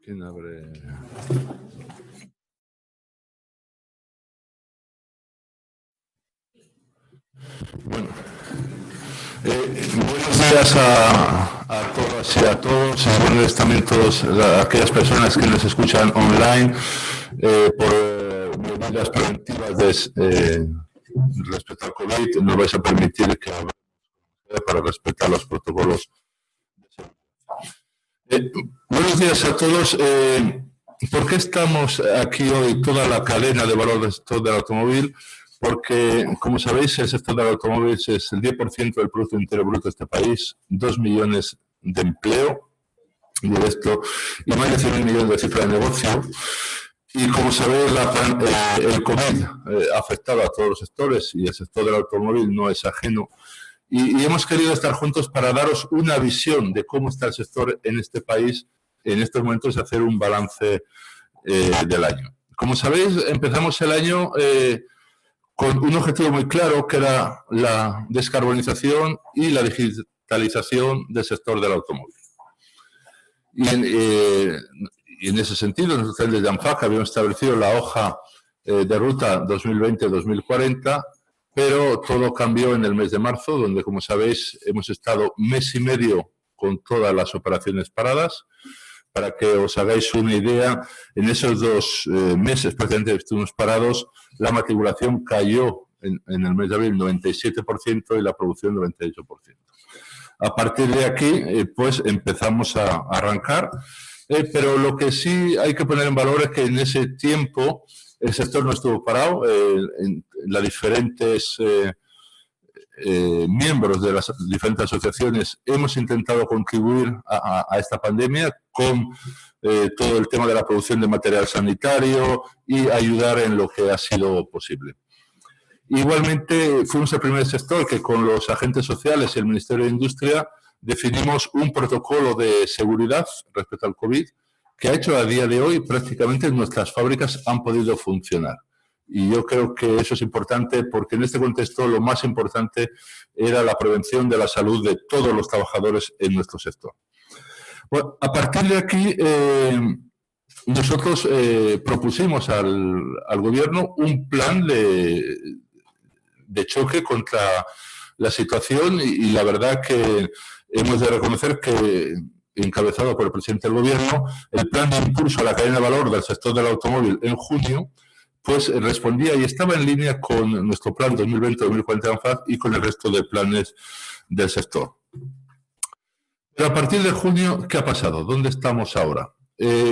¿Quién abre? Bueno, buenos días a todas y a todos, y buenos días también a aquellas personas que nos escuchan online por medidas preventivas respecto al COVID. Nos vais a permitir que hablemos para respetar los protocolos. Buenos días a todos. ¿Por qué estamos aquí hoy, toda la cadena de valor del sector del automóvil? Porque, como sabéis, el sector del automóvil es el 10% del Producto Interior Bruto de este país, 2 millones de empleo directo y más de 100 millones de cifra de negocio. Y como sabéis, el COVID ha afectado a todos los sectores y el sector del automóvil no es ajeno. Y hemos querido estar juntos para daros una visión de cómo está el sector en este país en estos momentos, hacer un balance del año. Como sabéis, empezamos el año con un objetivo muy claro, que era la descarbonización y la digitalización del sector del automóvil. Y en ese sentido, nosotros desde ANFAC habíamos establecido la hoja de ruta 2020-2040, pero todo cambió en el mes de marzo, donde, como sabéis, hemos estado mes y medio con todas las operaciones paradas. Para que os hagáis una idea, en esos 2 meses prácticamente estuvimos parados, la matriculación cayó en el mes de abril 97% y la producción 98%. A partir de aquí, pues empezamos a arrancar, pero lo que sí hay que poner en valor es que en ese tiempo el sector no estuvo parado, en las diferentes miembros de las diferentes asociaciones hemos intentado contribuir a esta pandemia con todo el tema de la producción de material sanitario y ayudar en lo que ha sido posible. Igualmente, fuimos el primer sector que con los agentes sociales y el Ministerio de Industria definimos un protocolo de seguridad respecto al COVID que ha hecho a día de hoy prácticamente nuestras fábricas han podido funcionar. Y yo creo que eso es importante porque en este contexto lo más importante era la prevención de la salud de todos los trabajadores en nuestro sector. Bueno, a partir de aquí, nosotros propusimos al gobierno un plan de choque contra la situación y la verdad que hemos de reconocer que, encabezado por el presidente del gobierno, el plan de impulso a la cadena de valor del sector del automóvil en junio pues respondía y estaba en línea con nuestro plan 2020-2040 de ANFAC y con el resto de planes del sector. Pero a partir de junio, ¿qué ha pasado? ¿Dónde estamos ahora?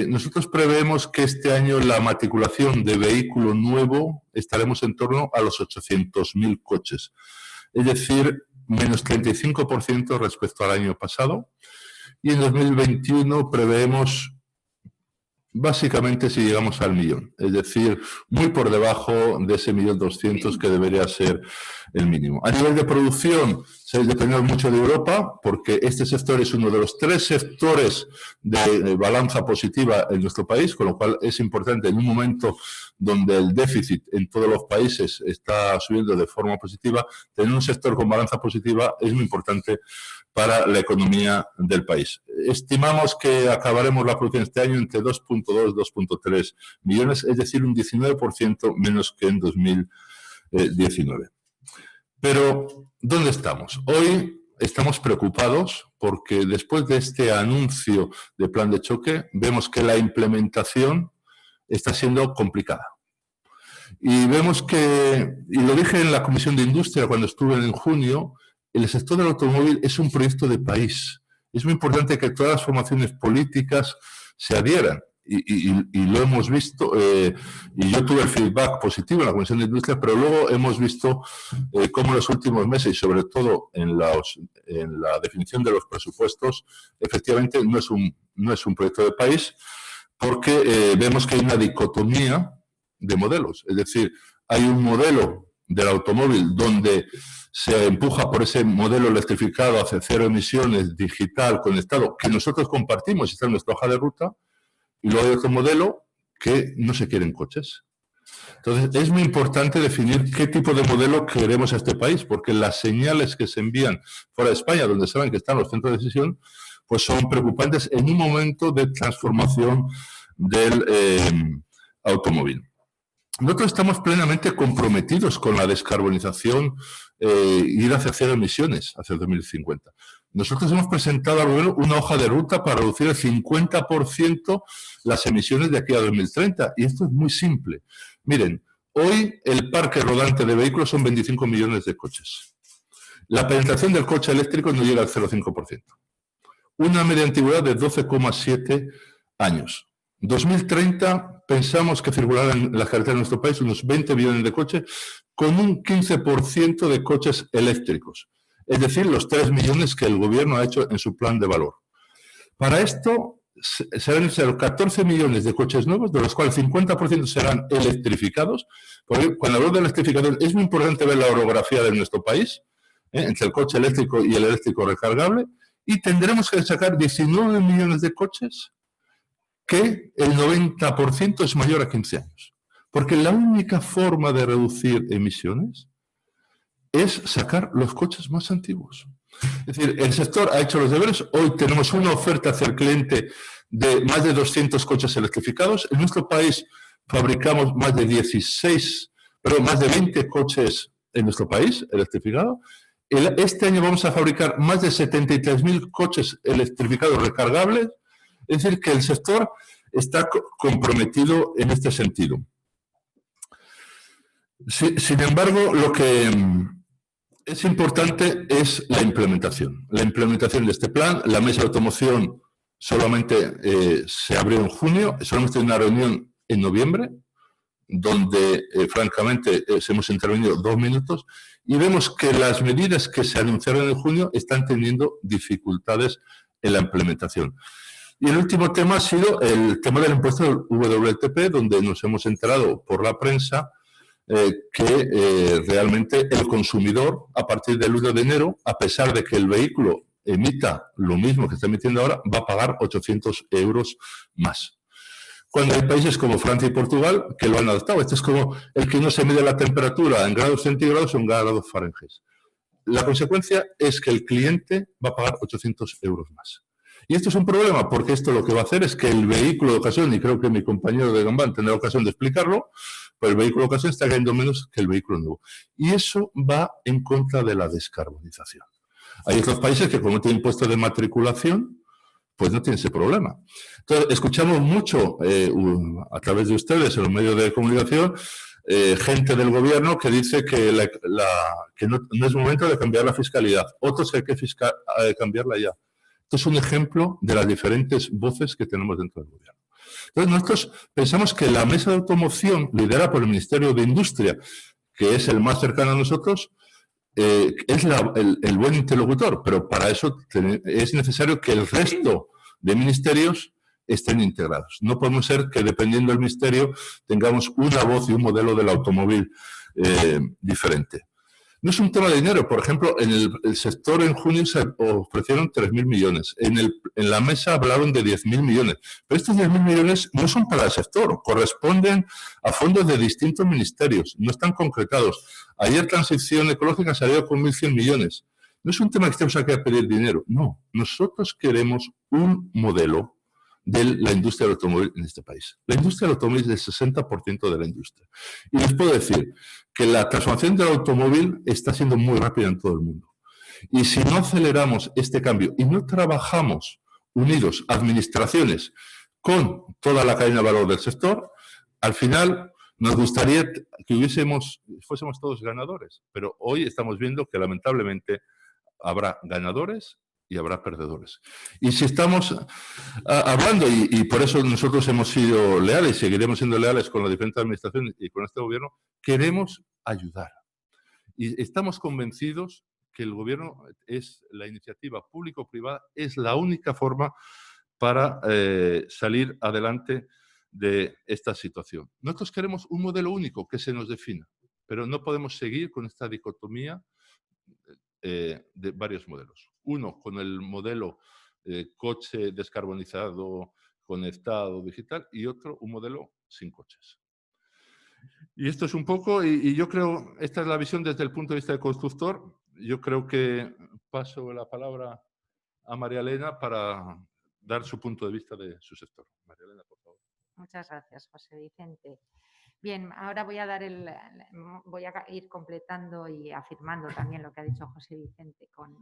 Nosotros preveemos que este año la matriculación de vehículo nuevo estaremos en torno a los 800.000 coches. Es decir, menos 35% respecto al año pasado. Y en 2021 preveemos básicamente si llegamos al 1.000.000, es decir, muy por debajo de ese 1.200.000 que debería ser el mínimo. A nivel de producción, dependemos mucho de Europa, porque este sector es uno de los 3 sectores de balanza positiva en nuestro país, con lo cual es importante en un momento donde el déficit en todos los países está subiendo de forma positiva, tener un sector con balanza positiva es muy importante para la economía del país. Estimamos que acabaremos la producción este año entre 2.2 y 2.3 millones, es decir, un 19% menos que en 2019. Pero, ¿dónde estamos? Hoy estamos preocupados porque después de este anuncio de plan de choque, vemos que la implementación está siendo complicada. Y vemos que, y lo dije en la Comisión de Industria cuando estuve en junio, el sector del automóvil es un proyecto de país. Es muy importante que todas las formaciones políticas se adhieran. Y lo hemos visto, y yo tuve el feedback positivo en la Comisión de Industria, pero luego hemos visto cómo en los últimos meses, y sobre todo en la definición de los presupuestos, efectivamente no es un proyecto de país, porque vemos que hay una dicotomía de modelos. Es decir, hay un modelo del automóvil donde se empuja por ese modelo electrificado hacia cero emisiones, digital, conectado, que nosotros compartimos y está en nuestra hoja de ruta, y luego hay otro modelo que no se quieren coches. Entonces, es muy importante definir qué tipo de modelo queremos a este país, porque las señales que se envían fuera de España, donde saben que están los centros de decisión, pues son preocupantes en un momento de transformación del automóvil. Nosotros estamos plenamente comprometidos con la descarbonización ir hacia cero emisiones hacia el 2050. Nosotros hemos presentado al gobierno una hoja de ruta para reducir el 50% las emisiones de aquí a 2030. Y esto es muy simple. Miren, hoy el parque rodante de vehículos son 25 millones de coches. La penetración del coche eléctrico no llega al 0,5%. Una media antigüedad de 12,7 años. 2030 pensamos que circularán en las carreteras de nuestro país unos 20 millones de coches con un 15% de coches eléctricos. Es decir, los 3 millones que el gobierno ha hecho en su plan de valor. Para esto serán necesarios 14 millones de coches nuevos, de los cuales 50% serán electrificados. Porque cuando hablo de electrificación es muy importante ver la orografía de nuestro país, entre el coche eléctrico y el eléctrico recargable, y tendremos que sacar 19 millones de coches que el 90% es mayor a 15 años. Porque la única forma de reducir emisiones es sacar los coches más antiguos. Es decir, el sector ha hecho los deberes. Hoy tenemos una oferta hacia el cliente de más de 200 coches electrificados. En nuestro país fabricamos más de 20 coches en nuestro país electrificados. Este año vamos a fabricar más de 73.000 coches electrificados recargables. Es decir, que el sector está comprometido en este sentido. Sin embargo, lo que es importante es la implementación. La implementación de este plan. La mesa de automoción solamente se abrió en junio, solamente hay una reunión en noviembre, donde francamente hemos intervenido 2 minutos y vemos que las medidas que se anunciaron en junio están teniendo dificultades en la implementación. Y el último tema ha sido el tema del impuesto del WLTP, donde nos hemos enterado por la prensa que realmente el consumidor, a partir del 1 de enero, a pesar de que el vehículo emita lo mismo que está emitiendo ahora, va a pagar 800 euros más. Cuando hay países como Francia y Portugal que lo han adoptado. Esto es como el que no se mide la temperatura en grados centígrados o en grados Fahrenheit. La consecuencia es que el cliente va a pagar 800 euros más. Y esto es un problema, porque esto lo que va a hacer es que el vehículo de ocasión, y creo que mi compañero de Gambán tendrá ocasión de explicarlo, pues el vehículo de ocasión está cayendo menos que el vehículo nuevo. Y eso va en contra de la descarbonización. Hay otros países que, como tienen impuesto de matriculación, pues no tienen ese problema. Entonces, escuchamos mucho a través de ustedes en los medios de comunicación gente del gobierno que dice que no es momento de cambiar la fiscalidad. Otros que hay que cambiarla ya. Esto es un ejemplo de las diferentes voces que tenemos dentro del gobierno. Entonces, nosotros pensamos que la mesa de automoción, liderada por el Ministerio de Industria, que es el más cercano a nosotros, es el buen interlocutor, pero para eso es necesario que el resto de ministerios estén integrados. No podemos ser que, dependiendo del ministerio, tengamos una voz y un modelo del automóvil diferente. No es un tema de dinero. Por ejemplo, en el sector en junio se ofrecieron 3.000 millones. En la mesa hablaron de 10.000 millones. Pero estos 10.000 millones no son para el sector, corresponden a fondos de distintos ministerios, no están concretados. Ayer Transición Ecológica salió con 1.100 millones. No es un tema que estemos aquí a pedir dinero, no. Nosotros queremos un modelo de la industria del automóvil en este país. La industria del automóvil es el 60% de la industria. Y les puedo decir que la transformación del automóvil está siendo muy rápida en todo el mundo. Y si no aceleramos este cambio y no trabajamos unidos, administraciones, con toda la cadena de valor del sector, al final nos gustaría que fuésemos todos ganadores. Pero hoy estamos viendo que lamentablemente habrá ganadores y habrá perdedores. Y si estamos hablando, y por eso nosotros hemos sido leales y seguiremos siendo leales con las diferentes administraciones y con este gobierno, queremos ayudar. Y estamos convencidos que el gobierno es la iniciativa público-privada, es la única forma para salir adelante de esta situación. Nosotros queremos un modelo único que se nos defina, pero no podemos seguir con esta dicotomía de varios modelos. Uno con el modelo coche descarbonizado, conectado, digital, y otro un modelo sin coches. Y esto es un poco, y yo creo, esta es la visión desde el punto de vista del constructor. Yo creo que paso la palabra a María Elena para dar su punto de vista de su sector. María Elena, por favor. Muchas gracias, José Vicente. Bien, ahora voy a ir completando y afirmando también lo que ha dicho José Vicente con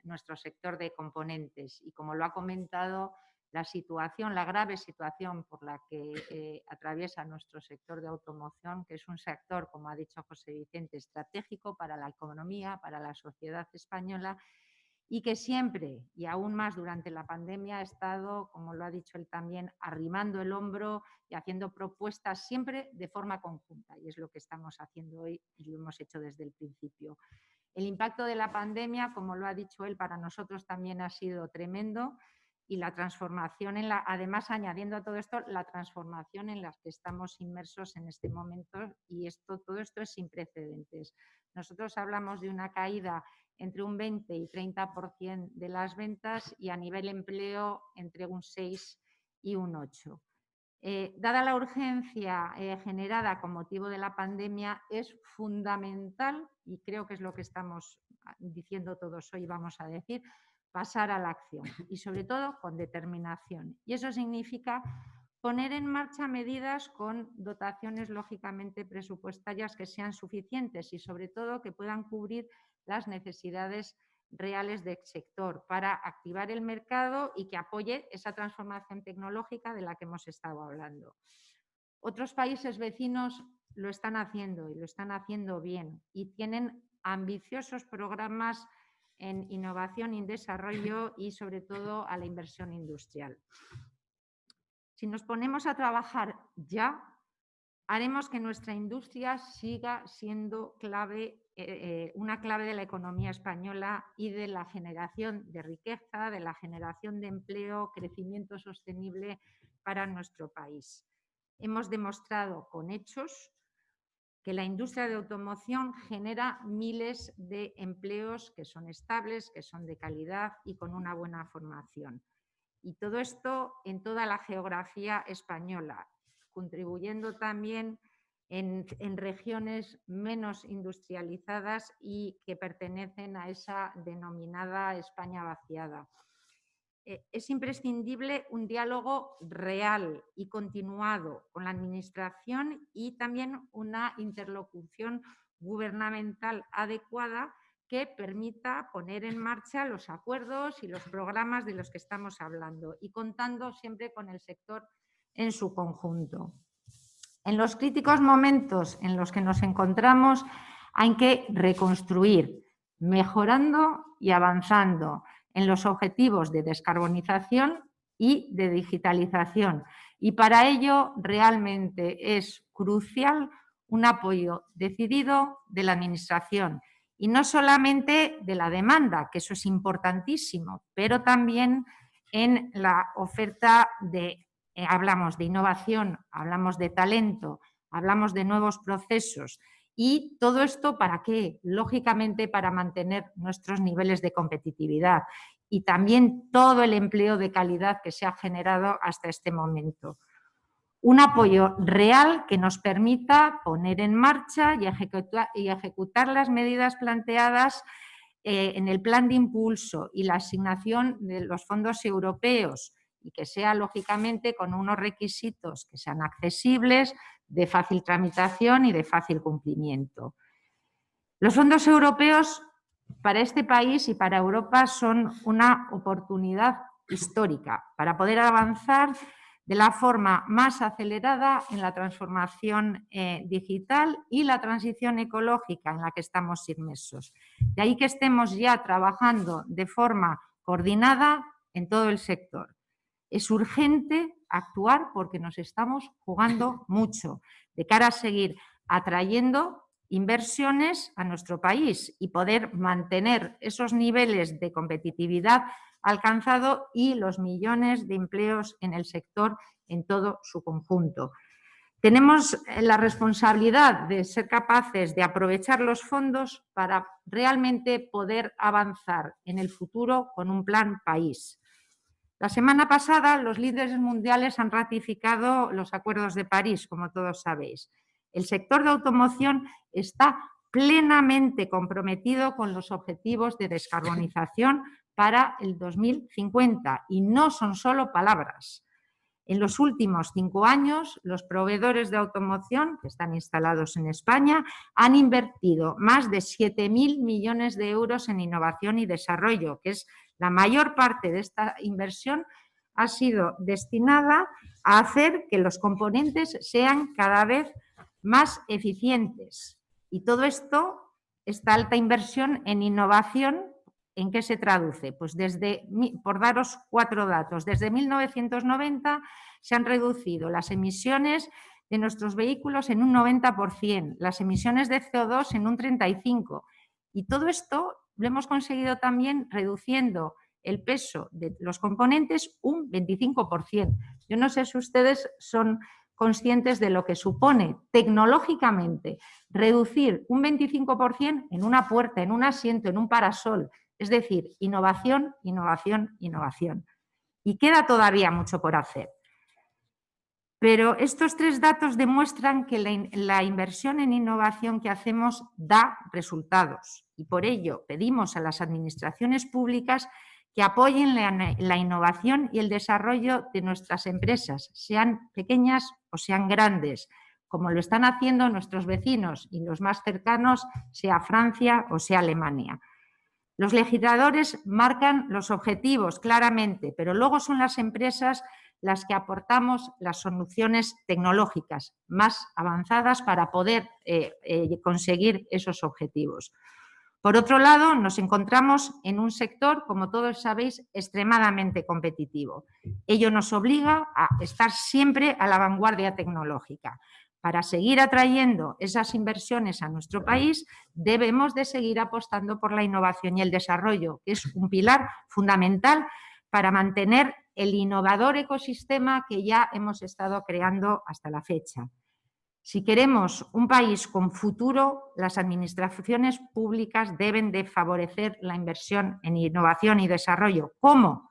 nuestro sector de componentes. Y como lo ha comentado, la grave situación por la que atraviesa nuestro sector de automoción, que es un sector, como ha dicho José Vicente, estratégico para la economía, para la sociedad española, y que siempre, y aún más durante la pandemia, ha estado, como lo ha dicho él también, arrimando el hombro y haciendo propuestas siempre de forma conjunta. Y es lo que estamos haciendo hoy y lo hemos hecho desde el principio. El impacto de la pandemia, como lo ha dicho él, para nosotros también ha sido tremendo, y la transformación, además añadiendo a todo esto, la transformación en la que estamos inmersos en este momento, y todo esto es sin precedentes. Nosotros hablamos de una caída entre un 20 y 30% de las ventas, y a nivel empleo entre un 6 y un 8%. Dada la urgencia generada con motivo de la pandemia, es fundamental, y creo que es lo que estamos diciendo todos hoy, vamos a decir, pasar a la acción, y sobre todo con determinación. Y eso significa poner en marcha medidas con dotaciones lógicamente presupuestarias que sean suficientes y sobre todo que puedan cubrir las necesidades reales del sector para activar el mercado y que apoye esa transformación tecnológica de la que hemos estado hablando. Otros países vecinos lo están haciendo y lo están haciendo bien, y tienen ambiciosos programas en innovación y desarrollo y sobre todo a la inversión industrial. Si nos ponemos a trabajar ya, haremos que nuestra industria siga siendo una clave de la economía española y de la generación de riqueza, de la generación de empleo, crecimiento sostenible para nuestro país. Hemos demostrado con hechos que la industria de automoción genera miles de empleos que son estables, que son de calidad y con una buena formación. Y todo esto en toda la geografía española, contribuyendo también en regiones menos industrializadas y que pertenecen a esa denominada España vaciada. Es imprescindible un diálogo real y continuado con la Administración y también una interlocución gubernamental adecuada que permita poner en marcha los acuerdos y los programas de los que estamos hablando, y contando siempre con el sector en su conjunto. En los críticos momentos en los que nos encontramos hay que reconstruir, mejorando y avanzando en los objetivos de descarbonización y de digitalización. Y para ello realmente es crucial un apoyo decidido de la Administración, y no solamente de la demanda, que eso es importantísimo, pero también en la oferta hablamos de innovación, hablamos de talento, hablamos de nuevos procesos. ¿Y todo esto para qué? Lógicamente para mantener nuestros niveles de competitividad y también todo el empleo de calidad que se ha generado hasta este momento. Un apoyo real que nos permita poner en marcha y ejecutar las medidas planteadas en el plan de impulso y la asignación de los fondos europeos, y que sea lógicamente con unos requisitos que sean accesibles, de fácil tramitación y de fácil cumplimiento. Los fondos europeos para este país y para Europa son una oportunidad histórica para poder avanzar de la forma más acelerada en la transformación digital y la transición ecológica en la que estamos inmersos. De ahí que estemos ya trabajando de forma coordinada en todo el sector. Es urgente actuar porque nos estamos jugando mucho de cara a seguir atrayendo inversiones a nuestro país y poder mantener esos niveles de competitividad alcanzado y los millones de empleos en el sector en todo su conjunto. Tenemos la responsabilidad de ser capaces de aprovechar los fondos para realmente poder avanzar en el futuro con un plan país. La semana pasada los líderes mundiales han ratificado los acuerdos de París, como todos sabéis. El sector de automoción está plenamente comprometido con los objetivos de descarbonización para el 2050 y no son solo palabras. En los últimos 5 años, los proveedores de automoción que están instalados en España han invertido más de 7.000 millones de euros en innovación y desarrollo, que es la mayor parte de esta inversión ha sido destinada a hacer que los componentes sean cada vez más eficientes. Y todo esto, esta alta inversión en innovación, ¿en qué se traduce? Pues por daros 4 datos, desde 1990 se han reducido las emisiones de nuestros vehículos en un 90%, las emisiones de CO2 en un 35%. Y todo esto lo hemos conseguido también reduciendo el peso de los componentes un 25%. Yo no sé si ustedes son conscientes de lo que supone tecnológicamente reducir un 25% en una puerta, en un asiento, en un parasol. Es decir, innovación, innovación, innovación. Y queda todavía mucho por hacer. Pero estos 3 datos demuestran que la inversión en innovación que hacemos da resultados. Y por ello pedimos a las administraciones públicas que apoyen la innovación y el desarrollo de nuestras empresas, sean pequeñas o sean grandes, como lo están haciendo nuestros vecinos y los más cercanos, sea Francia o sea Alemania. Los legisladores marcan los objetivos claramente, pero luego son las empresas las que aportamos las soluciones tecnológicas más avanzadas para poder conseguir esos objetivos. Por otro lado, nos encontramos en un sector, como todos sabéis, extremadamente competitivo. Ello nos obliga a estar siempre a la vanguardia tecnológica. Para seguir atrayendo esas inversiones a nuestro país, debemos de seguir apostando por la innovación y el desarrollo, que es un pilar fundamental para mantener el innovador ecosistema que ya hemos estado creando hasta la fecha. Si queremos un país con futuro, las administraciones públicas deben de favorecer la inversión en innovación y desarrollo. ¿Cómo?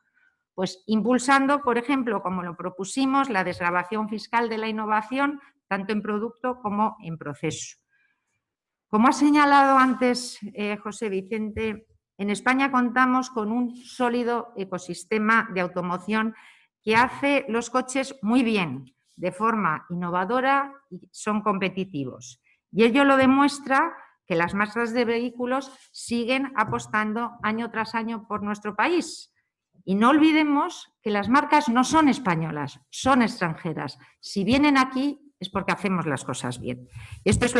Pues impulsando, por ejemplo, como lo propusimos, la desgravación fiscal de la innovación, tanto en producto como en proceso. Como ha señalado antes José Vicente, en España contamos con un sólido ecosistema de automoción que hace los coches muy bien, de forma innovadora y son competitivos. Y ello lo demuestra que las marcas de vehículos siguen apostando año tras año por nuestro país. Y no olvidemos que las marcas no son españolas, son extranjeras. Si vienen aquí es porque hacemos las cosas bien. Esto es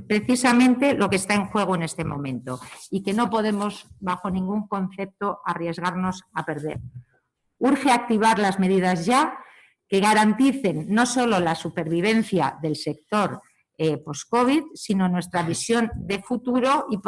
precisamente lo que está en juego en este momento y que no podemos, bajo ningún concepto, arriesgarnos a perder. Urge activar las medidas ya que garanticen no solo la supervivencia del sector post-COVID, sino nuestra visión de futuro y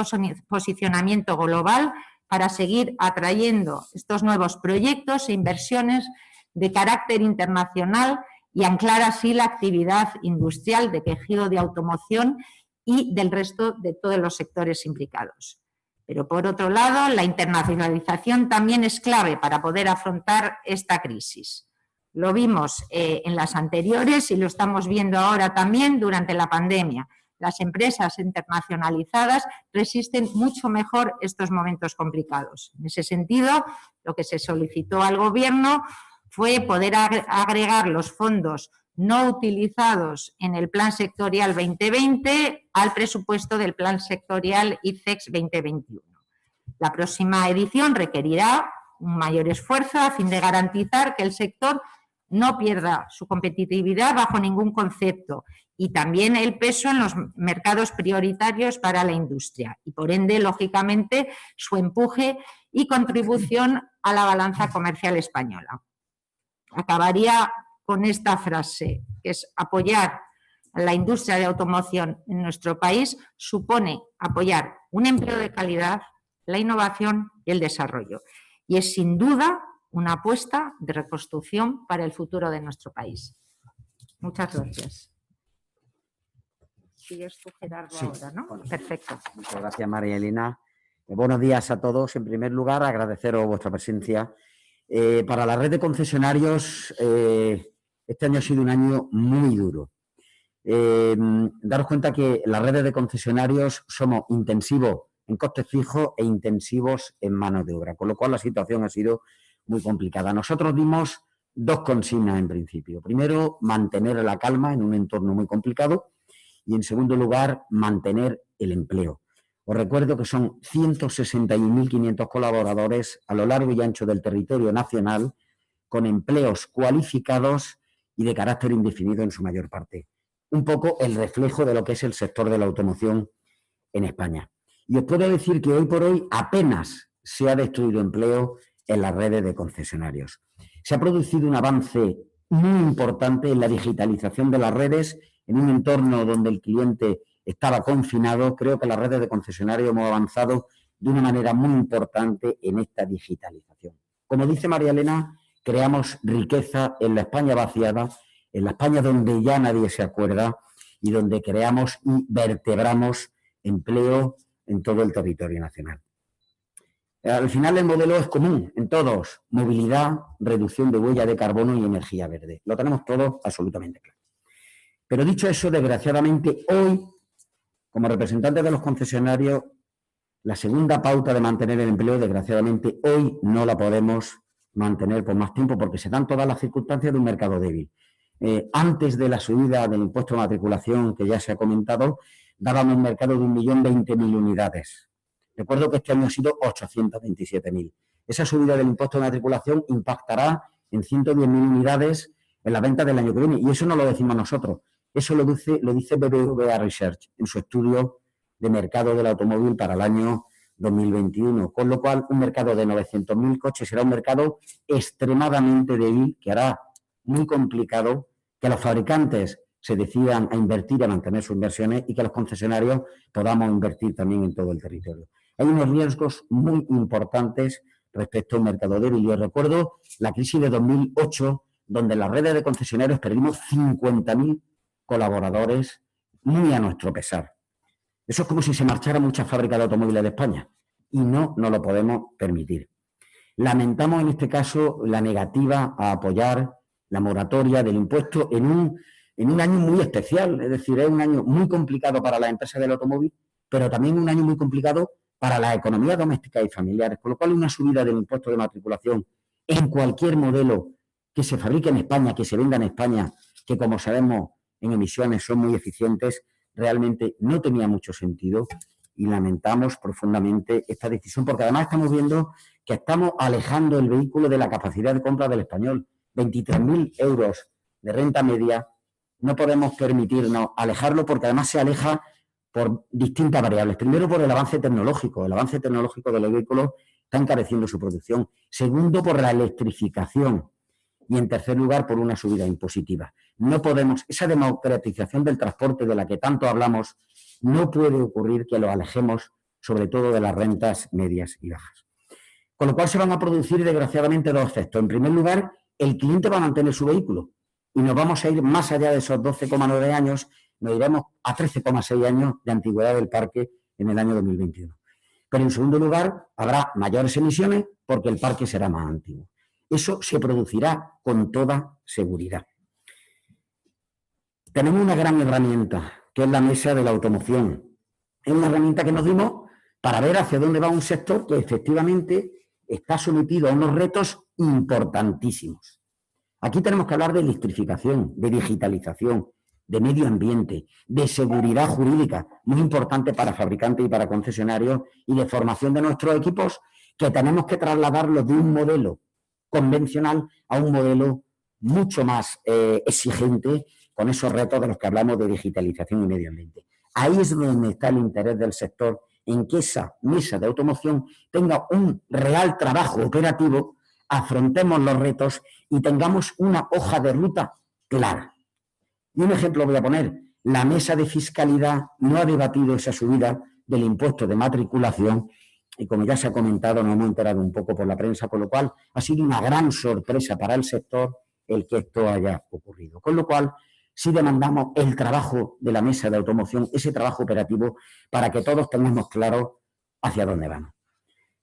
posicionamiento global para seguir atrayendo estos nuevos proyectos e inversiones de carácter internacional y anclar así la actividad industrial de tejido de automoción y del resto de todos los sectores implicados. Pero por otro lado, la internacionalización también es clave para poder afrontar esta crisis. Lo vimos en las anteriores y lo estamos viendo ahora también durante la pandemia. Las empresas internacionalizadas resisten mucho mejor estos momentos complicados. En ese sentido, lo que se solicitó al Gobierno fue poder agregar los fondos no utilizados en el Plan Sectorial 2020 al presupuesto del Plan Sectorial ICEX 2021. La próxima edición requerirá un mayor esfuerzo a fin de garantizar que el sector no pierda su competitividad bajo ningún concepto y también el peso en los mercados prioritarios para la industria y, por ende, lógicamente, su empuje y contribución a la balanza comercial española. Acabaría con esta frase, que es apoyar a la industria de automoción en nuestro país supone apoyar un empleo de calidad, la innovación y el desarrollo. Y es sin duda una apuesta de reconstrucción para el futuro de nuestro país. Muchas gracias. Sigues tú, Gerardo, sí, ahora, ¿no? Bueno, perfecto. Muchas gracias, María Elena. Buenos días a todos. En primer lugar, agradeceros vuestra presencia. Para la red de concesionarios, este año ha sido un año muy duro. Daros cuenta que las redes de concesionarios somos intensivos en costes fijos e intensivos en mano de obra, con lo cual la situación ha sido muy complicada. Nosotros dimos dos consignas en principio. Primero, mantener la calma en un entorno muy complicado y, en segundo lugar, mantener el empleo. Os recuerdo que son 161.500 colaboradores a lo largo y ancho del territorio nacional con empleos cualificados y de carácter indefinido en su mayor parte. Un poco el reflejo de lo que es el sector de la automoción en España. Y os puedo decir que hoy por hoy apenas se ha destruido empleo en las redes de concesionarios. Se ha producido un avance muy importante en la digitalización de las redes en un entorno donde el cliente estaba confinado. Creo que las redes de concesionarios hemos avanzado de una manera muy importante en esta digitalización. Como dice María Elena, creamos riqueza en la España vaciada, en la España donde ya nadie se acuerda y donde creamos y vertebramos empleo en todo el territorio nacional. Al final el modelo es común en todos: movilidad, reducción de huella de carbono y energía verde. Lo tenemos todo absolutamente claro. Pero dicho eso, desgraciadamente hoy, como representantes de los concesionarios, la segunda pauta de mantener el empleo, desgraciadamente hoy no la podemos mantener por más tiempo porque se dan todas las circunstancias de un mercado débil. Antes de la subida del impuesto de matriculación, que ya se ha comentado, dábamos un mercado de 1.020.000 unidades. Recuerdo que este año ha sido 827.000. Esa subida del impuesto de matriculación impactará en 110.000 unidades en la venta del año que viene. Y eso no lo decimos nosotros. Eso lo dice BBVA Research en su estudio de mercado del automóvil para el año 2021. Con lo cual, un mercado de 900.000 coches será un mercado extremadamente débil, que hará muy complicado que los fabricantes se decidan a invertir, a mantener sus inversiones y que los concesionarios podamos invertir también en todo el territorio. Hay unos riesgos muy importantes respecto a un mercado débil. Yo recuerdo la crisis de 2008, donde en las redes de concesionarios perdimos 50.000 colaboradores muy a nuestro pesar. Eso es como si se marchara muchas fábricas de automóviles de España y no nos lo podemos permitir. Lamentamos en este caso la negativa a apoyar la moratoria del impuesto en un año muy especial. Es decir, es un año muy complicado para las empresas del automóvil, pero también un año muy complicado para la economía doméstica y familiares, con lo cual una subida del impuesto de matriculación en cualquier modelo que se fabrique en España, que se venda en España, que como sabemos en emisiones son muy eficientes, realmente no tenía mucho sentido y lamentamos profundamente esta decisión, porque además estamos viendo que estamos alejando el vehículo de la capacidad de compra del español. 23.000 euros de renta media, no podemos permitirnos alejarlo porque además se aleja por distintas variables. Primero, por el avance tecnológico. El avance tecnológico de los vehículos está encareciendo su producción. Segundo, por la electrificación. Y en tercer lugar, por una subida impositiva. No podemos, esa democratización del transporte de la que tanto hablamos, no puede ocurrir que lo alejemos, sobre todo de las rentas medias y bajas. Con lo cual se van a producir, desgraciadamente, dos efectos. En primer lugar, el cliente va a mantener su vehículo y nos vamos a ir más allá de esos 12,9 años, nos iremos a 13,6 años de antigüedad del parque en el año 2021. Pero en segundo lugar, habrá mayores emisiones porque el parque será más antiguo. Eso se producirá con toda seguridad. Tenemos una gran herramienta, que es la mesa de la automoción. Es una herramienta que nos dimos para ver hacia dónde va un sector que efectivamente está sometido a unos retos importantísimos. Aquí tenemos que hablar de electrificación, de digitalización, de medio ambiente, de seguridad jurídica, muy importante para fabricantes y para concesionarios, y de formación de nuestros equipos, que tenemos que trasladarlos de un modelo convencional a un modelo mucho más exigente, con esos retos de los que hablamos de digitalización y medio ambiente. Ahí es donde está el interés del sector, en que esa mesa de automoción tenga un real trabajo operativo, afrontemos los retos y tengamos una hoja de ruta clara. Y un ejemplo voy a poner: la mesa de fiscalidad no ha debatido esa subida del impuesto de matriculación y, como ya se ha comentado, nos hemos enterado un poco por la prensa, con lo cual ha sido una gran sorpresa para el sector el que esto haya ocurrido. Con lo cual, sí demandamos el trabajo de la mesa de automoción, ese trabajo operativo, para que todos tengamos claro hacia dónde vamos.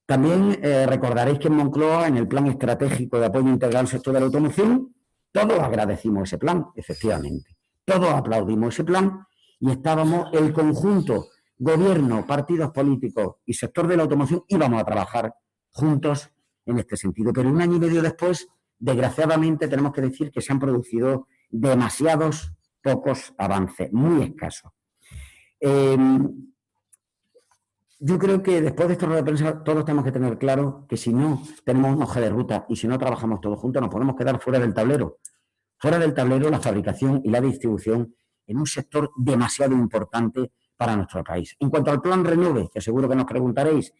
También recordaréis que en Moncloa, en el Plan Estratégico de Apoyo Integral al Sector de la Automoción, todos agradecimos ese plan, efectivamente. Todos aplaudimos ese plan y estábamos el conjunto gobierno, partidos políticos y sector de la automoción íbamos a trabajar juntos en este sentido. Pero 1 año y medio después, desgraciadamente, tenemos que decir que se han producido demasiados pocos avances, muy escasos. Yo creo que después de esta rueda de prensa todos tenemos que tener claro que si no tenemos una hoja de ruta y si no trabajamos todos juntos nos podemos quedar fuera del tablero. Fuera del tablero la fabricación y la distribución en un sector demasiado importante para nuestro país. En cuanto al plan Renove, que seguro que nos preguntaréis,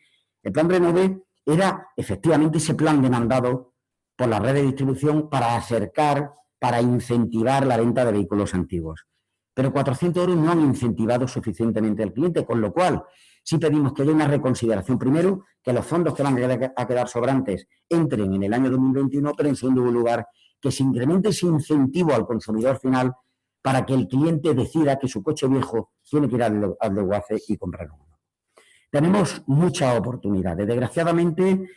el plan Renove era efectivamente ese plan demandado por la red de distribución para acercar, para incentivar la venta de vehículos antiguos. Pero 400 euros no han incentivado suficientemente al cliente, con lo cual sí pedimos que haya una reconsideración. Primero, que los fondos que van a quedar sobrantes entren en el año 2021, pero en segundo lugar, que se incremente ese incentivo al consumidor final para que el cliente decida que su coche viejo tiene que ir al desguace y comprar uno. Tenemos muchas oportunidades. Desgraciadamente,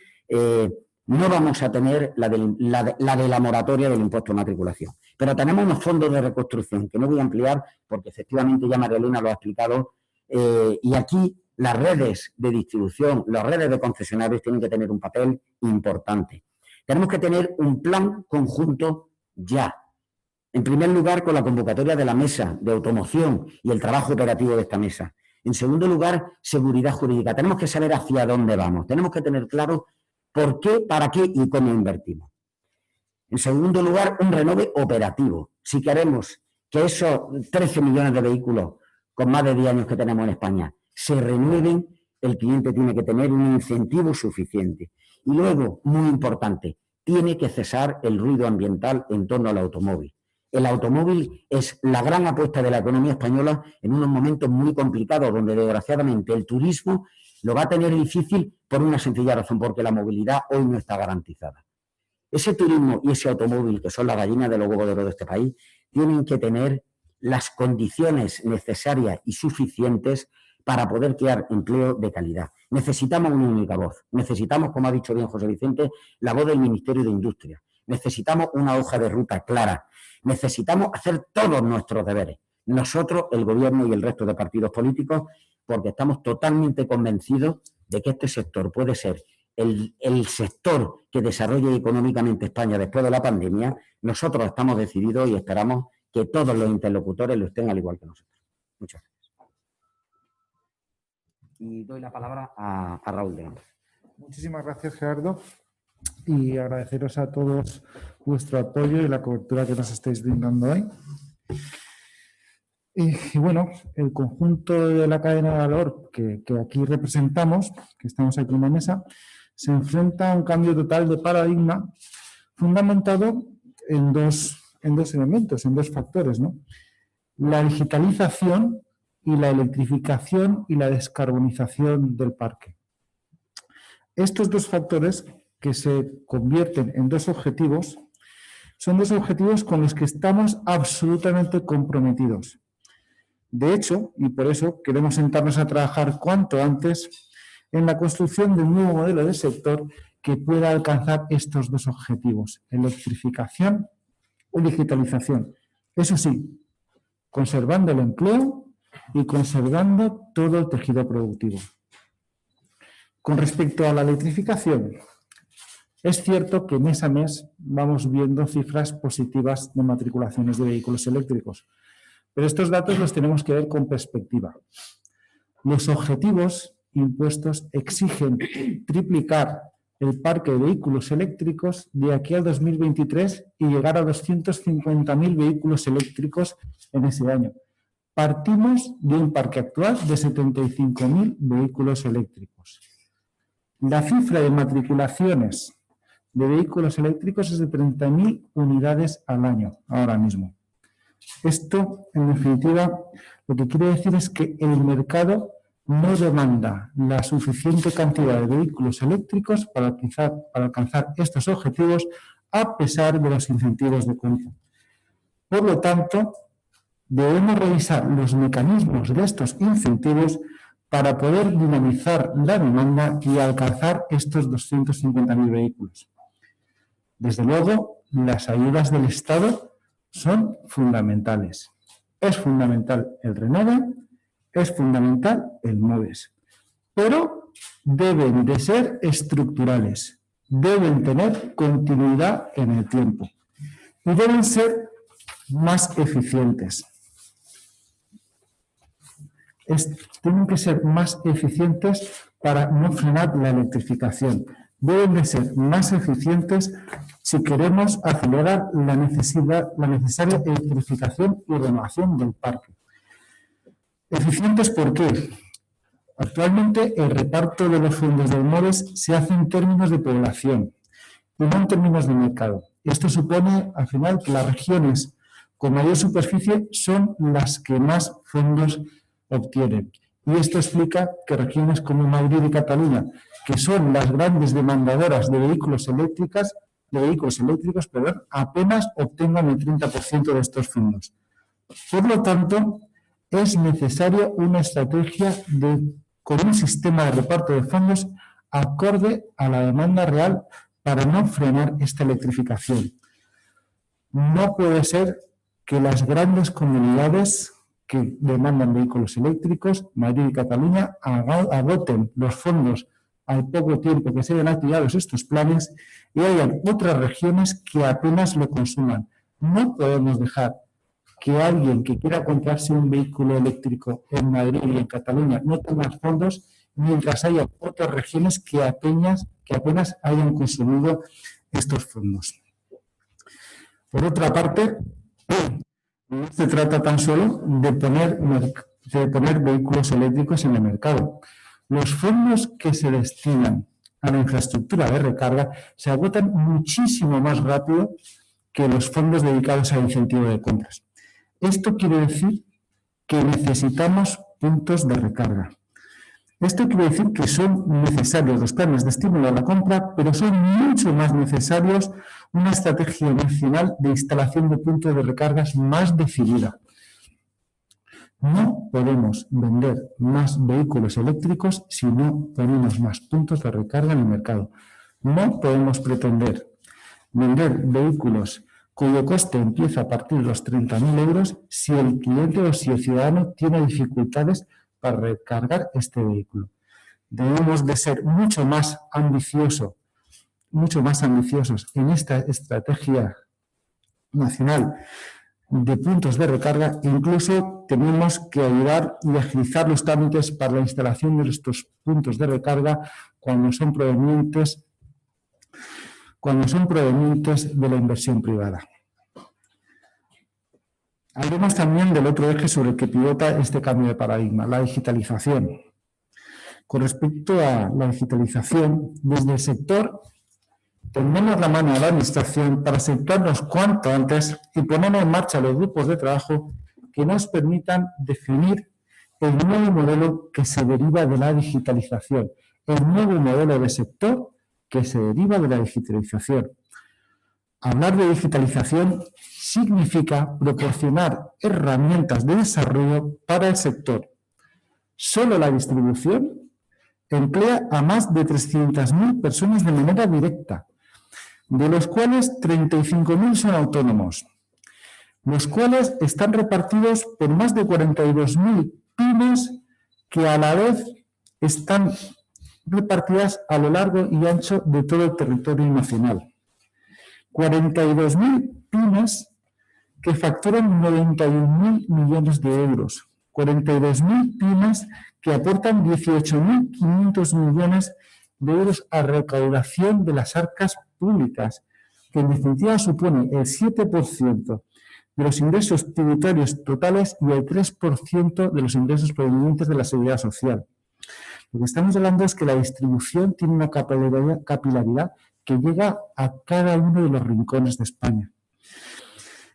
no vamos a tener la de la moratoria del impuesto de matriculación. Pero tenemos unos fondos de reconstrucción que no voy a ampliar porque efectivamente ya María Elena lo ha explicado. Y aquí las redes de distribución, las redes de concesionarios tienen que tener un papel importante. Tenemos que tener un plan conjunto ya. En primer lugar, con la convocatoria de la mesa de automoción y el trabajo operativo de esta mesa. En segundo lugar, seguridad jurídica. Tenemos que saber hacia dónde vamos. Tenemos que tener claro por qué, para qué y cómo invertimos. En segundo lugar, un Renove operativo. Si queremos que esos 13 millones de vehículos con más de 10 años que tenemos en España se renueven, el cliente tiene que tener un incentivo suficiente. Y luego, muy importante, tiene que cesar el ruido ambiental en torno al automóvil. El automóvil es la gran apuesta de la economía española en unos momentos muy complicados, donde desgraciadamente el turismo lo va a tener difícil por una sencilla razón, porque la movilidad hoy no está garantizada. Ese turismo y ese automóvil, que son la gallina de los huevos de oro de este país, tienen que tener las condiciones necesarias y suficientes para poder crear empleo de calidad. Necesitamos una única voz. Necesitamos, como ha dicho bien José Vicente, la voz del Ministerio de Industria. Necesitamos una hoja de ruta clara. Necesitamos hacer todos nuestros deberes. Nosotros, el Gobierno y el resto de partidos políticos, porque estamos totalmente convencidos de que este sector puede ser el sector que desarrolle económicamente España después de la pandemia. Nosotros estamos decididos y esperamos que todos los interlocutores lo estén al igual que nosotros. Muchas gracias. Y doy la palabra a Raúl de Gama. Muchísimas gracias, Gerardo, y agradeceros a todos vuestro apoyo y la cobertura que nos estáis brindando hoy. Y bueno, el conjunto de la cadena de valor que aquí representamos, que estamos aquí en la mesa, se enfrenta a un cambio total de paradigma fundamentado en dos elementos, en dos factores, ¿no? La digitalización y la electrificación y la descarbonización del parque. Estos dos factores, que se convierten en dos objetivos, son dos objetivos con los que estamos absolutamente comprometidos. De hecho, y por eso queremos sentarnos a trabajar cuanto antes en la construcción de un nuevo modelo de sector que pueda alcanzar estos dos objetivos, electrificación y digitalización. Eso sí, conservando el empleo y conservando todo el tejido productivo. Con respecto a la electrificación, es cierto que mes a mes vamos viendo cifras positivas de matriculaciones de vehículos eléctricos, pero estos datos los tenemos que ver con perspectiva. Los objetivos impuestos exigen triplicar el parque de vehículos eléctricos de aquí al 2023 y llegar a 250.000 vehículos eléctricos en ese año. Partimos de un parque actual de 75.000 vehículos eléctricos. La cifra de matriculaciones de vehículos eléctricos es de 30.000 unidades al año, ahora mismo. Esto, en definitiva, lo que quiere decir es que el mercado no demanda la suficiente cantidad de vehículos eléctricos para alcanzar estos objetivos a pesar de los incentivos de compra. Por lo tanto, debemos revisar los mecanismos de estos incentivos para poder dinamizar la demanda y alcanzar estos 250.000 vehículos. Desde luego, las ayudas del Estado son fundamentales. Es fundamental el Renove es fundamental el MOVES, pero deben de ser estructurales, deben tener continuidad en el tiempo y deben ser más eficientes. Tienen que ser más eficientes para no frenar la electrificación. Deben de ser más eficientes si queremos acelerar la necesaria electrificación y renovación del parque. ¿Eficientes por qué? Actualmente el reparto de los fondos del MOVES se hace en términos de población y no en términos de mercado. Esto supone al final que las regiones con mayor superficie son las que más fondos obtienen. Y esto explica que regiones como Madrid y Cataluña, que son las grandes demandadoras de vehículos eléctricos, apenas obtengan el 30% de estos fondos. Por lo tanto, es necesario una estrategia con un sistema de reparto de fondos acorde a la demanda real para no frenar esta electrificación. No puede ser que las grandes comunidades que demandan vehículos eléctricos, Madrid y Cataluña, agoten los fondos al poco tiempo que se hayan activado estos planes y hayan otras regiones que apenas lo consuman. No podemos dejar que alguien que quiera comprarse un vehículo eléctrico en Madrid y en Cataluña no tenga fondos, mientras haya otras regiones que apenas hayan consumido estos fondos. Por otra parte, no se trata tan solo de poner vehículos eléctricos en el mercado. Los fondos que se destinan a la infraestructura de recarga se agotan muchísimo más rápido que los fondos dedicados al incentivo de compras. Esto quiere decir que necesitamos puntos de recarga. Esto quiere decir que son necesarios los planes de estímulo a la compra, pero son mucho más necesarios una estrategia nacional de instalación de puntos de recargas más decidida. No podemos vender más vehículos eléctricos si no ponemos más puntos de recarga en el mercado. No podemos pretender vender vehículos cuyo coste empieza a partir de los 30.000 euros si el cliente o si el ciudadano tiene dificultades para recargar este vehículo. Debemos de ser mucho más ambiciosos en esta estrategia nacional de puntos de recarga. Incluso tenemos que ayudar y agilizar los trámites para la instalación de estos puntos de recarga cuando son provenientes de la inversión privada. Hablemos también del otro eje sobre el que pivota este cambio de paradigma, la digitalización. Con respecto a la digitalización, desde el sector tendemos la mano a la administración para sentarnos cuanto antes y poner en marcha los grupos de trabajo que nos permitan definir el nuevo modelo que se deriva de la digitalización, el nuevo modelo de sector que se deriva de la digitalización. Hablar de digitalización significa proporcionar herramientas de desarrollo para el sector. Solo la distribución emplea a más de 300.000 personas de manera directa, de los cuales 35.000 son autónomos, los cuales están repartidos por más de 42.000 pymes que a la vez están repartidas a lo largo y ancho de todo el territorio nacional. 42.000 pymes que facturan 91.000 millones de euros. 42.000 pymes que aportan 18.500 millones de euros a recaudación de las arcas públicas, que en definitiva supone el 7% de los ingresos tributarios totales y el 3% de los ingresos provenientes de la seguridad social. Lo que estamos hablando es que la distribución tiene una capilaridad que llega a cada uno de los rincones de España.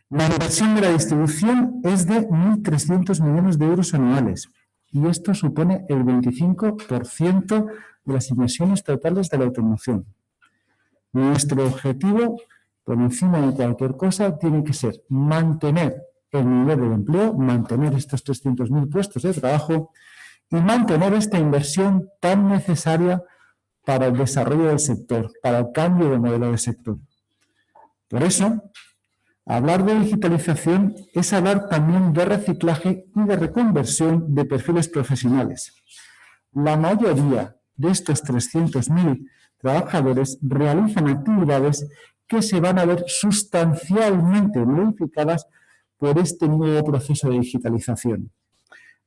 La inversión de la distribución es de 1.300 millones de euros anuales y esto supone el 25% de las inversiones totales de la automoción. Nuestro objetivo, por encima de cualquier cosa, tiene que ser mantener el nivel de empleo, mantener estos 300.000 puestos de trabajo y mantener esta inversión tan necesaria para el desarrollo del sector, para el cambio de modelo de sector. Por eso, Hablar de digitalización es hablar también de reciclaje y de reconversión de perfiles profesionales. La mayoría de estos 300.000 trabajadores realizan actividades que se van a ver sustancialmente modificadas por este nuevo proceso de digitalización.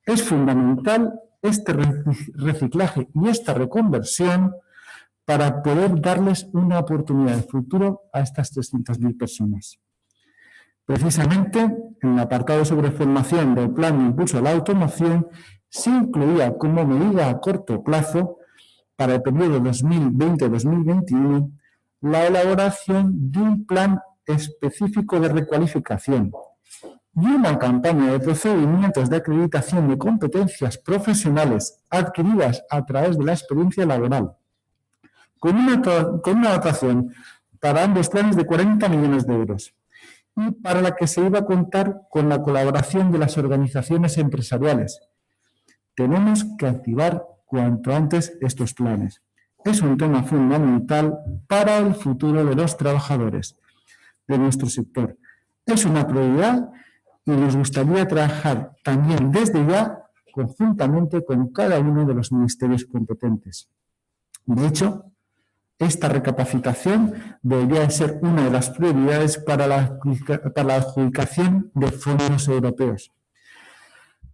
Es fundamental este reciclaje y esta reconversión para poder darles una oportunidad de futuro a estas 300.000 personas. Precisamente, en el apartado sobre formación del Plan de Impulso a la Automoción, se incluía como medida a corto plazo para el periodo 2020-2021 la elaboración de un plan específico de recualificación y una campaña de procedimientos de acreditación de competencias profesionales adquiridas a través de la experiencia laboral, con una dotación para ambos planes de 40 millones de euros y para la que se iba a contar con la colaboración de las organizaciones empresariales. Tenemos que activar cuanto antes estos planes. Es un tema fundamental para el futuro de los trabajadores de nuestro sector. Es una prioridad y nos gustaría trabajar también desde ya conjuntamente con cada uno de los ministerios competentes. De hecho, esta recapacitación debería ser una de las prioridades para la adjudicación de fondos europeos.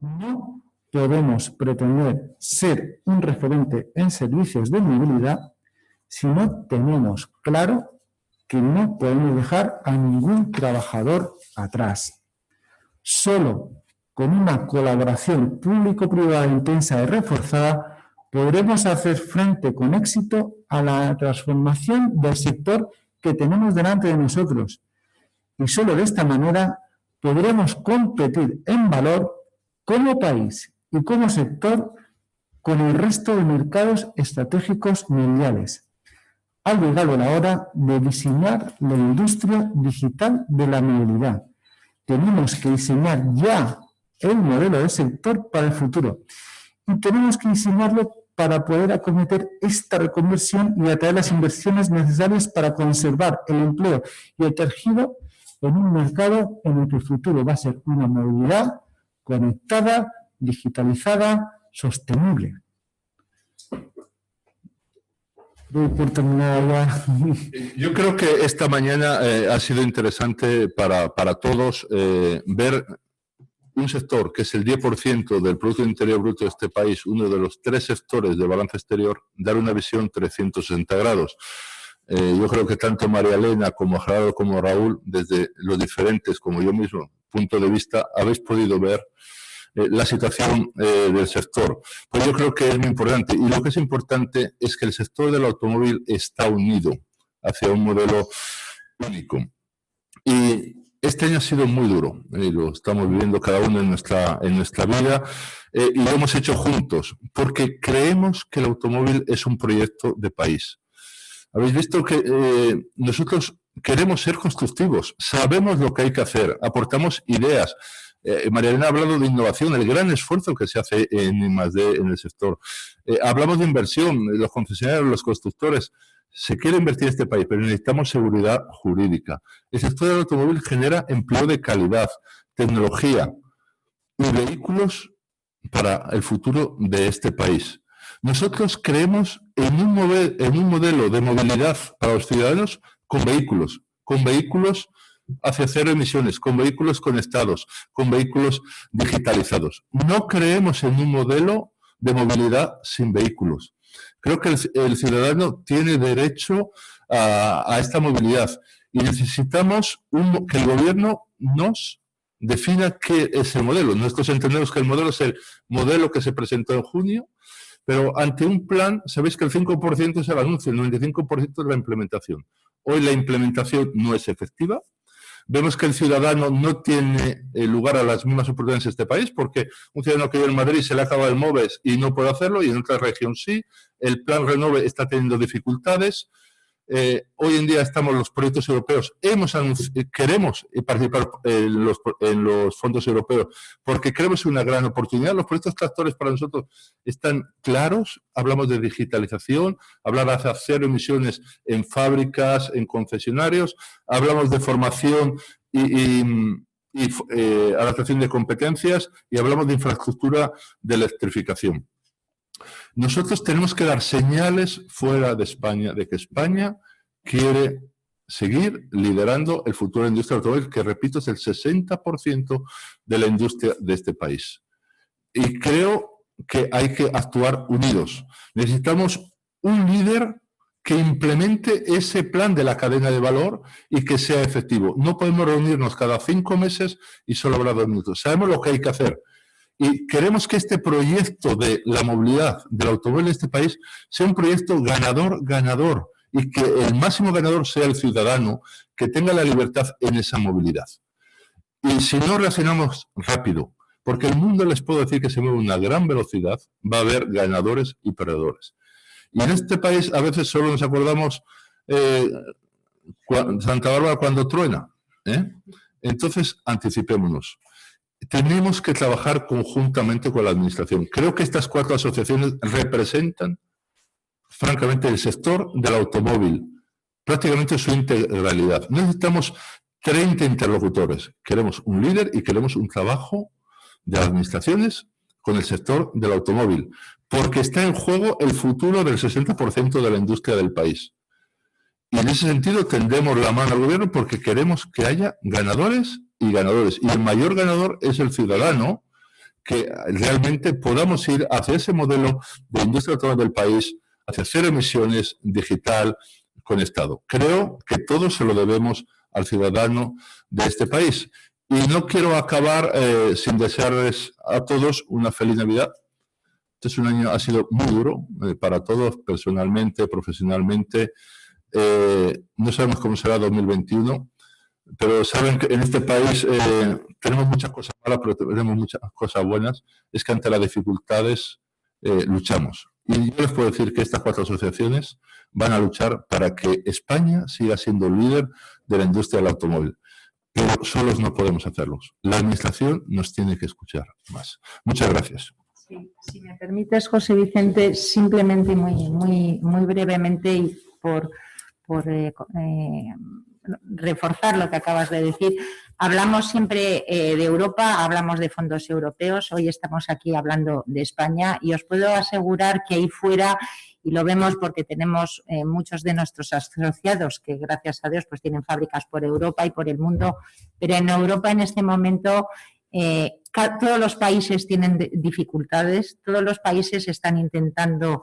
No podemos pretender ser un referente en servicios de movilidad si no tenemos claro que no podemos dejar a ningún trabajador atrás. Solo con una colaboración público-privada intensa y reforzada podremos hacer frente con éxito a la transformación del sector que tenemos delante de nosotros. Y solo de esta manera podremos competir en valor como país y como sector con el resto de mercados estratégicos mundiales. Ha llegado la hora de diseñar la industria digital de la movilidad. Tenemos que diseñar ya el modelo de sector para el futuro y tenemos que diseñarlo para poder acometer esta reconversión y atraer las inversiones necesarias para conservar el empleo y el tejido en un mercado en el que el futuro va a ser una movilidad conectada, digitalizada, sostenible. Doy por terminado ya. Yo creo que esta mañana ha sido interesante para todos ver un sector que es el 10% del Producto Interior Bruto de este país, uno de los 3 sectores de balanza exterior, dar una visión 360 grados. Yo creo que tanto María Elena como Gerardo como Raúl, desde los diferentes, como yo mismo, punto de vista, habéis podido ver la situación del sector. Pues yo creo que es muy importante. Y lo que es importante es que el sector del automóvil está unido hacia un modelo único. Y este año ha sido muy duro, lo estamos viviendo cada uno en nuestra vida y lo hemos hecho juntos, porque creemos que el automóvil es un proyecto de país. Habéis visto que nosotros queremos ser constructivos, sabemos lo que hay que hacer, aportamos ideas. María Elena ha hablado de innovación, el gran esfuerzo que se hace en I+D en el sector. Hablamos de inversión, los concesionarios, los constructores. Se quiere invertir en este país, pero necesitamos seguridad jurídica. El sector del automóvil genera empleo de calidad, tecnología y vehículos para el futuro de este país. Nosotros creemos en un modelo de movilidad para los ciudadanos con vehículos hacia cero emisiones, con vehículos conectados, con vehículos digitalizados. No creemos en un modelo de movilidad sin vehículos. Creo que el ciudadano tiene derecho a esta movilidad y necesitamos que el gobierno nos defina qué es el modelo. Nosotros entendemos que el modelo es el modelo que se presentó en junio, pero ante un plan, sabéis que el 5% es el anuncio, el 95% es la implementación. Hoy la implementación no es efectiva. Vemos que el ciudadano no tiene lugar a las mismas oportunidades en este país, porque un ciudadano que vive en Madrid se le acaba el MOVES y no puede hacerlo, y en otra región sí. El plan Renove está teniendo dificultades. Hoy en día estamos los proyectos europeos, queremos participar en los fondos europeos porque creemos una gran oportunidad. Los proyectos tractores para nosotros están claros, hablamos de digitalización, hablar de cero emisiones en fábricas, en concesionarios, hablamos de formación adaptación de competencias y hablamos de infraestructura de electrificación. Nosotros tenemos que dar señales fuera de España de que España quiere seguir liderando el futuro de la industria automóvil, que repito es el 60% de la industria de este país. Y creo que hay que actuar unidos. Necesitamos un líder que implemente ese plan de la cadena de valor y que sea efectivo. No podemos reunirnos cada 5 meses y solo hablar 2 minutos. Sabemos lo que hay que hacer. Y queremos que este proyecto de la movilidad del automóvil en este país sea un proyecto ganador, y que el máximo ganador sea el ciudadano, que tenga la libertad en esa movilidad. Y si no reaccionamos rápido, porque el mundo, les puedo decir que se mueve a una gran velocidad, va a haber ganadores y perdedores. Y en este país a veces solo nos acordamos Santa Bárbara cuando truena, ¿eh? Entonces, anticipémonos. Tenemos que trabajar conjuntamente con la Administración. Creo que estas 4 asociaciones representan, francamente, el sector del automóvil, prácticamente su integralidad. Necesitamos 30 interlocutores. Queremos un líder y queremos un trabajo de las administraciones con el sector del automóvil, porque está en juego el futuro del 60% de la industria del país. Y en ese sentido tendemos la mano al gobierno porque queremos que haya ganadores y ganadores. Y el mayor ganador es el ciudadano, que realmente podamos ir hacia ese modelo de industria automóvil del país, hacia cero emisiones, digital, conectado. Creo que todo se lo debemos al ciudadano de este país. Y no quiero acabar sin desearles a todos una feliz Navidad. Este año ha sido muy duro para todos, personalmente, profesionalmente. No sabemos cómo será 2021, pero saben que en este país tenemos muchas cosas malas, pero tenemos muchas cosas buenas. Es que ante las dificultades luchamos. Y yo les puedo decir que estas 4 asociaciones van a luchar para que España siga siendo el líder de la industria del automóvil. Pero solos no podemos hacerlos. La Administración nos tiene que escuchar más. Muchas gracias. Sí, si me permites, José Vicente, simplemente muy brevemente y por reforzar lo que acabas de decir. Hablamos siempre de Europa, hablamos de fondos europeos, hoy estamos aquí hablando de España y os puedo asegurar que ahí fuera, y lo vemos porque tenemos muchos de nuestros asociados que gracias a Dios pues tienen fábricas por Europa y por el mundo, pero en Europa en este momento todos los países tienen dificultades, todos los países están intentando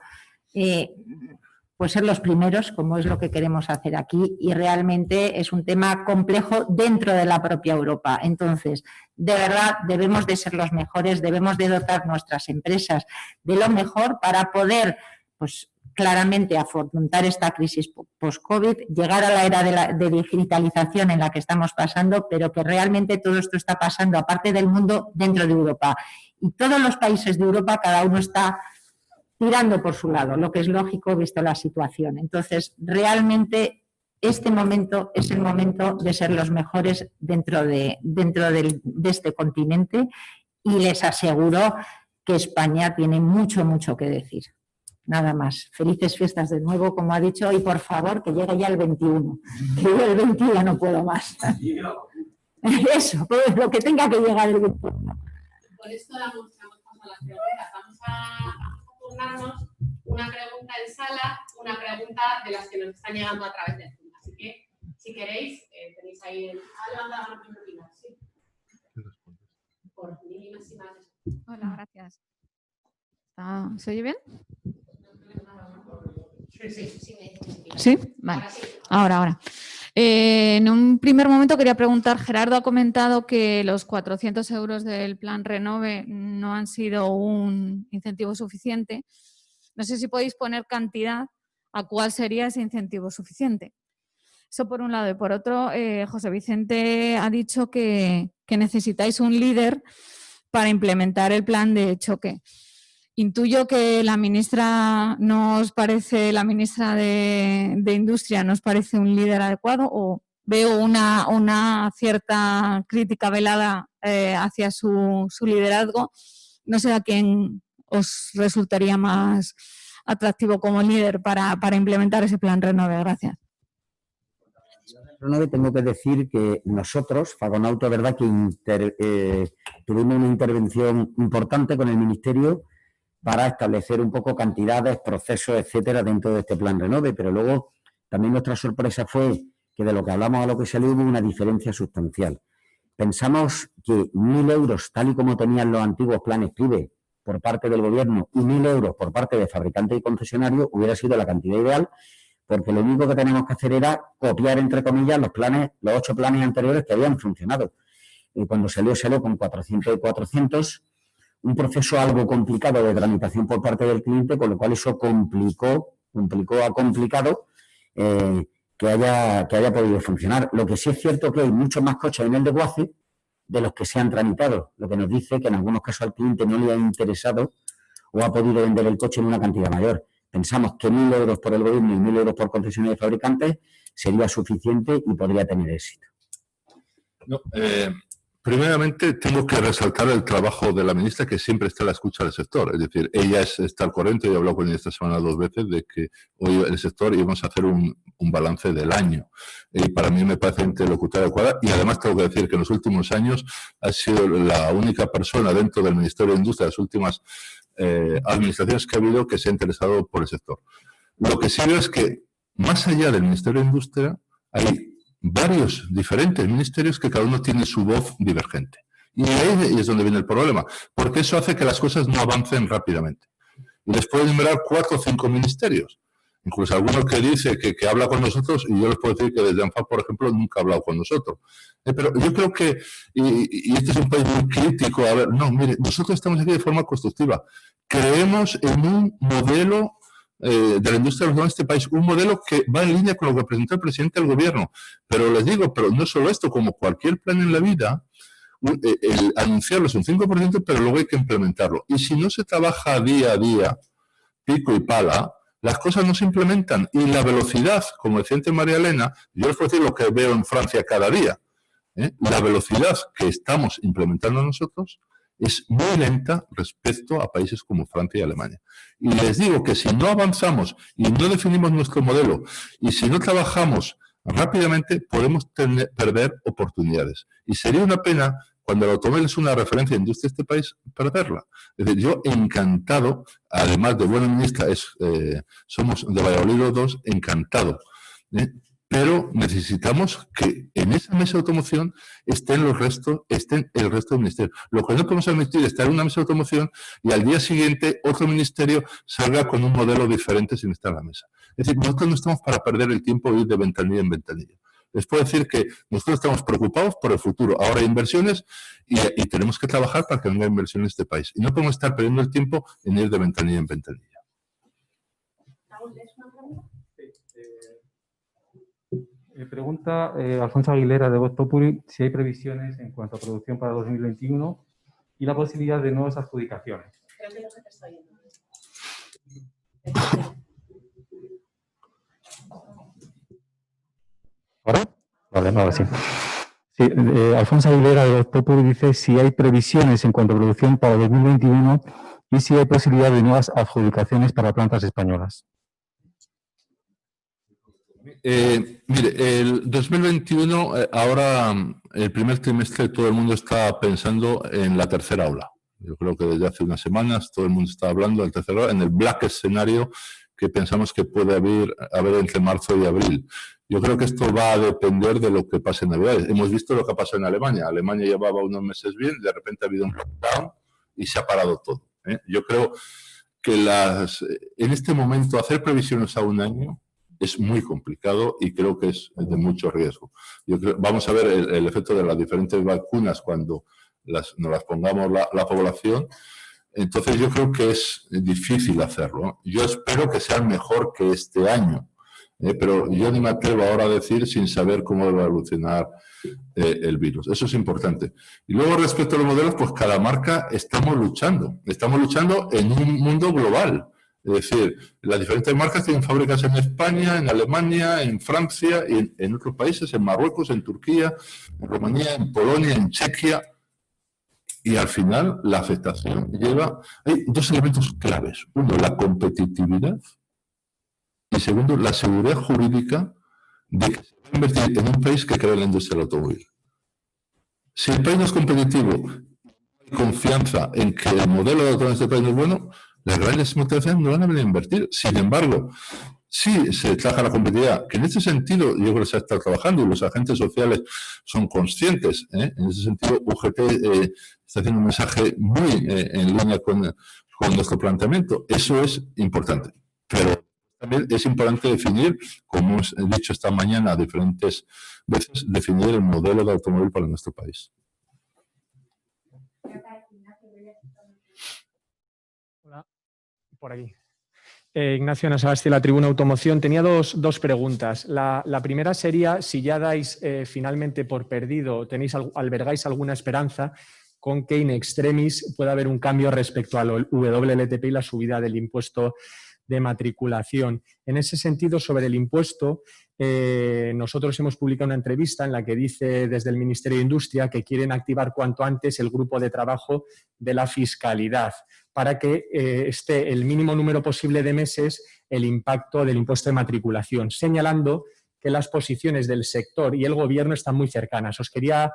pues ser los primeros, como es lo que queremos hacer aquí, y realmente es un tema complejo dentro de la propia Europa. Entonces, de verdad, debemos de ser los mejores, debemos de dotar nuestras empresas de lo mejor para poder, pues claramente, afrontar esta crisis post-COVID, llegar a la era de digitalización en la que estamos pasando, pero que realmente todo esto está pasando, aparte del mundo, dentro de Europa. Y todos los países de Europa, cada uno está tirando por su lado, lo que es lógico visto la situación. Entonces, realmente este momento es el momento de ser los mejores dentro de este continente y les aseguro que España tiene mucho que decir. Nada más. Felices fiestas de nuevo, como ha dicho, y por favor que llegue ya el 21. Que yo el 20 ya no puedo más. Eso, pues lo que tenga que llegar el 21. Por esto damos paso a las preguntas. Vamos a turnarnos una pregunta en sala, una pregunta de las que nos están llegando a través del Zoom. Así que, si queréis, tenéis ahí el... levantado la mano primero, sí. Por mínimas y más. Hola, gracias. ¿Se oye bien? Sí, vale. Ahora. En un primer momento quería preguntar, Gerardo ha comentado que los 400 euros del plan Renove no han sido un incentivo suficiente. No sé si podéis poner cantidad a cuál sería ese incentivo suficiente. Eso por un lado. Y por otro, José Vicente ha dicho que necesitáis un líder para implementar el plan de choque. Intuyo que la ministra de Industria nos parece un líder adecuado, o veo una cierta crítica velada hacia su liderazgo. No sé a quién os resultaría más atractivo como líder para implementar ese plan Renove. Gracias. Renove, tengo que decir que nosotros, Fagonauto, verdad que tuvimos una intervención importante con el Ministerio para establecer un poco cantidades, procesos, etcétera, dentro de este plan Renove, pero luego también nuestra sorpresa fue que de lo que hablamos a lo que salió hubo una diferencia sustancial. Pensamos que 1.000 euros, tal y como tenían los antiguos planes PIBE por parte del Gobierno y 1.000 euros por parte de fabricantes y concesionarios, hubiera sido la cantidad ideal, porque lo único que teníamos que hacer era copiar, entre comillas, los 8 planes anteriores que habían funcionado. Y cuando salió con 400 y 400, un proceso algo complicado de tramitación por parte del cliente, con lo cual eso complicado que haya podido funcionar. Lo que sí es cierto que hay muchos más coches en el desguace de los que se han tramitado, lo que nos dice que en algunos casos al cliente no le ha interesado o ha podido vender el coche en una cantidad mayor. Pensamos que 1.000 euros por el Gobierno y 1.000 euros por concesionarios y fabricantes sería suficiente y podría tener éxito. No, primeramente, tengo que resaltar el trabajo de la ministra, que siempre está a la escucha del sector. Es decir, ella está al corriente, yo he hablado con ella esta semana 2 veces, de que hoy el sector íbamos a hacer un balance del año. Y para mí me parece interlocutora adecuada. Y además tengo que decir que en los últimos años ha sido la única persona dentro del Ministerio de Industria, las últimas administraciones que ha habido, que se ha interesado por el sector. Lo que sí veo es que, más allá del Ministerio de Industria, hay varios diferentes ministerios que cada uno tiene su voz divergente. Y ahí es donde viene el problema, porque eso hace que las cosas no avancen rápidamente. Y les puedo enumerar 4 o 5 ministerios, incluso algunos que dice que habla con nosotros, y yo les puedo decir que desde ANFAP, por ejemplo, nunca ha hablado con nosotros. Pero yo creo que, y este es un país muy crítico, a ver, no, mire, nosotros estamos aquí de forma constructiva. Creemos en un modelo de la industria de este país, un modelo que va en línea con lo que presentó el presidente del Gobierno. Pero les digo, pero no solo esto, como cualquier plan en la vida, el anunciarlo es un 5%, pero luego hay que implementarlo. Y si no se trabaja día a día, pico y pala, las cosas no se implementan. Y la velocidad, como decía antes María Elena, yo les puedo decir lo que veo en Francia cada día. La velocidad que estamos implementando nosotros es muy lenta respecto a países como Francia y Alemania. Y les digo que si no avanzamos y no definimos nuestro modelo y si no trabajamos rápidamente, podemos perder oportunidades. Y sería una pena, cuando el automóvil es una referencia de industria de este país, perderla. Es decir, yo encantado, además de buena ministra, somos de Valladolid los 2, encantado. Pero necesitamos que en esa mesa de automoción estén el resto del ministerio. Lo que no podemos admitir es estar en una mesa de automoción y al día siguiente otro ministerio salga con un modelo diferente sin estar en la mesa. Es decir, nosotros no estamos para perder el tiempo de ir de ventanilla en ventanilla. Les puedo decir que nosotros estamos preocupados por el futuro. Ahora hay inversiones y tenemos que trabajar para que venga inversión en este país. Y no podemos estar perdiendo el tiempo en ir de ventanilla en ventanilla. Pregunta Alfonso Aguilera de Voz Populi si hay previsiones en cuanto a producción para 2021 y la posibilidad de nuevas adjudicaciones. Creo que no se te está oyendo. ¿Ahora? Vale, ahora sí. Sí, Alfonso Aguilera de Voz Populi dice si hay previsiones en cuanto a producción para 2021 y si hay posibilidad de nuevas adjudicaciones para plantas españolas. Mire, el 2021, ahora el primer trimestre todo el mundo está pensando en la tercera ola. Yo creo que desde hace unas semanas todo el mundo está hablando de la tercera ola, en el black escenario que pensamos que puede haber entre marzo y abril. Yo creo que esto va a depender de lo que pase en Navidades. Hemos visto lo que ha pasado en Alemania. Alemania llevaba unos meses bien, de repente ha habido un lockdown y se ha parado todo. Yo creo que en este momento hacer previsiones a un año es muy complicado y creo que es de mucho riesgo. Vamos a ver el efecto de las diferentes vacunas cuando nos las pongamos la población. Entonces yo creo que es difícil hacerlo. Yo espero que sea mejor que este año, pero yo ni me atrevo ahora a decir sin saber cómo va a evolucionar el virus. Eso es importante. Y luego respecto a los modelos, pues cada marca estamos luchando en un mundo global. Es decir, las diferentes marcas tienen fábricas en España, en Alemania, en Francia, y en otros países, en Marruecos, en Turquía, en Rumanía, en Polonia, en Chequia. Y al final la afectación hay 2 elementos claves. Uno, la competitividad. Y segundo, la seguridad jurídica de que se va a invertir en un país que crea la industria del automóvil. Si el país no es competitivo, hay confianza en que el modelo de automóvil de este país no es bueno, las grandes multinacionales no van a venir a invertir. Sin embargo, si se trabaja la competitividad, que en este sentido yo creo que se está trabajando y los agentes sociales son conscientes, en ese sentido UGT está haciendo un mensaje muy en línea con nuestro planteamiento. Eso es importante, pero también es importante definir, como he dicho esta mañana diferentes veces, definir el modelo de automóvil para nuestro país. Hola, por aquí. Ignacio Nasabasti, la Tribuna Automoción. Tenía dos preguntas. La primera sería si ya dais finalmente por perdido, albergáis alguna esperanza con que in extremis pueda haber un cambio respecto al WLTP y la subida del impuesto de matriculación. En ese sentido, sobre el impuesto, nosotros hemos publicado una entrevista en la que dice desde el Ministerio de Industria que quieren activar cuanto antes el grupo de trabajo de la fiscalidad para que esté el mínimo número posible de meses el impacto del impuesto de matriculación, señalando que las posiciones del sector y el gobierno están muy cercanas. Os quería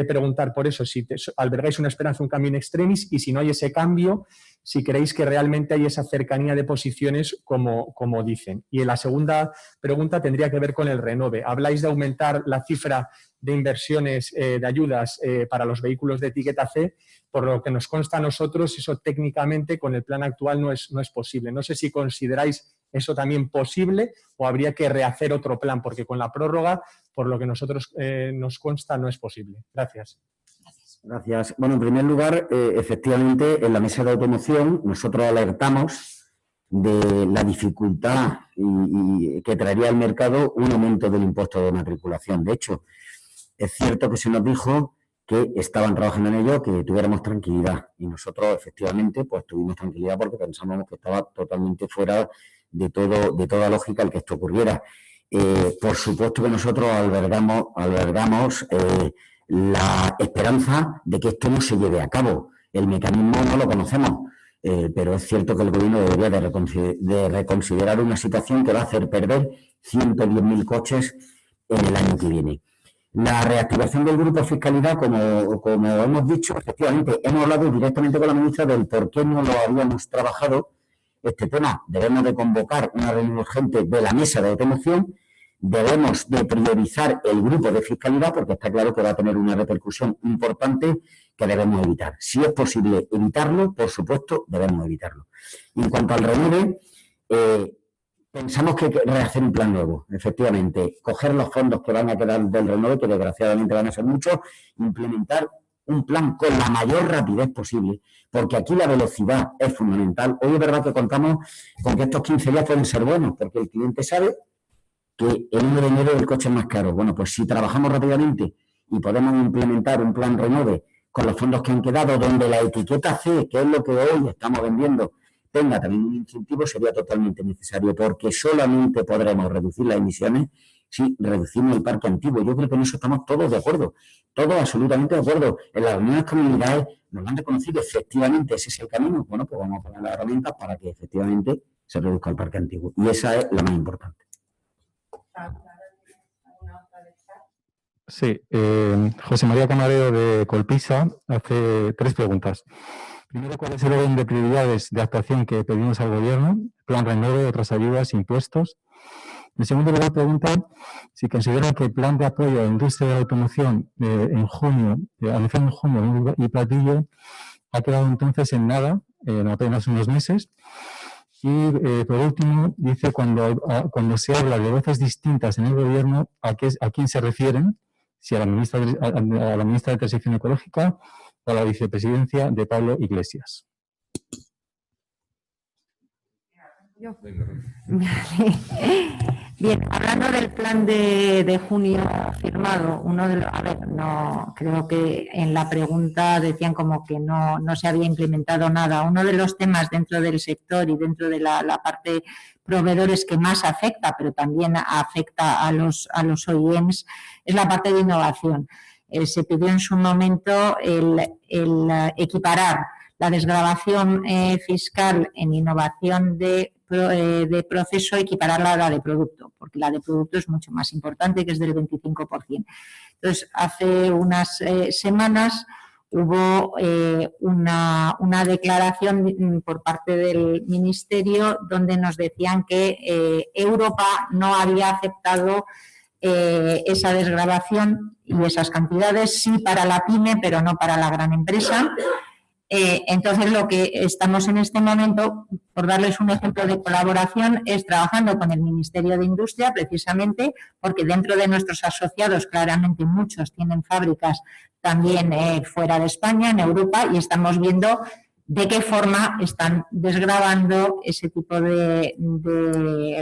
preguntar por eso, si albergáis una esperanza, un cambio in extremis, y si no hay ese cambio, si creéis que realmente hay esa cercanía de posiciones como dicen. Y la segunda pregunta tendría que ver con el Renove. Habláis de aumentar la cifra de inversiones de ayudas para los vehículos de etiqueta C. Por lo que nos consta a nosotros, eso técnicamente con el plan actual no es posible. No sé si consideráis eso también posible o habría que rehacer otro plan, porque con la prórroga, por lo que nosotros nos consta, no es posible. Gracias. Gracias. Bueno, en primer lugar, efectivamente, en la mesa de automoción nosotros alertamos de la dificultad y que traería al mercado un aumento del impuesto de matriculación. De hecho, es cierto que se nos dijo que estaban trabajando en ello, que tuviéramos tranquilidad. Y nosotros, efectivamente, pues tuvimos tranquilidad porque pensábamos que estaba totalmente fuera de toda lógica el que esto ocurriera. Por supuesto que nosotros albergamos la esperanza de que esto no se lleve a cabo. El mecanismo no lo conocemos, pero es cierto que el gobierno debería de reconsiderar una situación que va a hacer perder 110.000 coches en el año que viene. La reactivación del grupo de fiscalidad, como hemos dicho, efectivamente, hemos hablado directamente con la ministra del por qué no lo habíamos trabajado este tema. Debemos de convocar una reunión urgente de la mesa de automoción, debemos de priorizar el grupo de fiscalidad porque está claro que va a tener una repercusión importante que debemos evitar. Si es posible evitarlo, por supuesto, debemos evitarlo. En cuanto al Renove, pensamos que hay que rehacer un plan nuevo, efectivamente, coger los fondos que van a quedar del Renove, que desgraciadamente van a ser muchos, implementar un plan con la mayor rapidez posible, porque aquí la velocidad es fundamental. Hoy es verdad que contamos con que estos 15 días pueden ser buenos, porque el cliente sabe que el 1 de enero el coche es más caro. Bueno, pues si trabajamos rápidamente y podemos implementar un plan Renove con los fondos que han quedado, donde la etiqueta C, que es lo que hoy estamos vendiendo, tenga también un incentivo, sería totalmente necesario, porque solamente podremos reducir las emisiones si reducimos el parque antiguo. Yo creo que en eso estamos todos de acuerdo, todos absolutamente de acuerdo. En las reuniones comunidades nos han reconocido efectivamente ese es el camino. Bueno, pues vamos a poner las herramientas para que efectivamente se reduzca el parque antiguo. Y esa es la más importante. Sí, José María Camarero de Colpisa hace 3 preguntas. Primero, ¿cuál es el orden de prioridades de actuación que pedimos al Gobierno? Plan Renove, otras ayudas, impuestos. En segundo lugar, pregunta si consideran que el plan de apoyo a la industria de la automoción en junio, anunciado en junio y platillo, ha quedado entonces en nada, en apenas unos meses. Y por último, dice cuando se habla de voces distintas en el Gobierno, ¿a quién se refieren? Si a la ministra de Transición Ecológica o a la vicepresidencia de Pablo Iglesias. Bien, hablando del plan de junio firmado, creo que en la pregunta decían como que no se había implementado nada. Uno de los temas dentro del sector y dentro de la parte proveedores que más afecta, pero también afecta a los OEMs, es la parte de innovación. Se pidió en su momento el equiparar la desgravación fiscal en innovación de de proceso, equipararla a la de producto, porque la de producto es mucho más importante, que es del 25%. Entonces, hace unas semanas hubo una declaración por parte del Ministerio donde nos decían que Europa no había aceptado esa desgravación y esas cantidades, sí para la pyme, pero no para la gran empresa. Entonces, lo que estamos en este momento, por darles un ejemplo de colaboración, es trabajando con el Ministerio de Industria, precisamente porque dentro de nuestros asociados, claramente muchos tienen fábricas también fuera de España, en Europa, y estamos viendo de qué forma están desgravando ese tipo de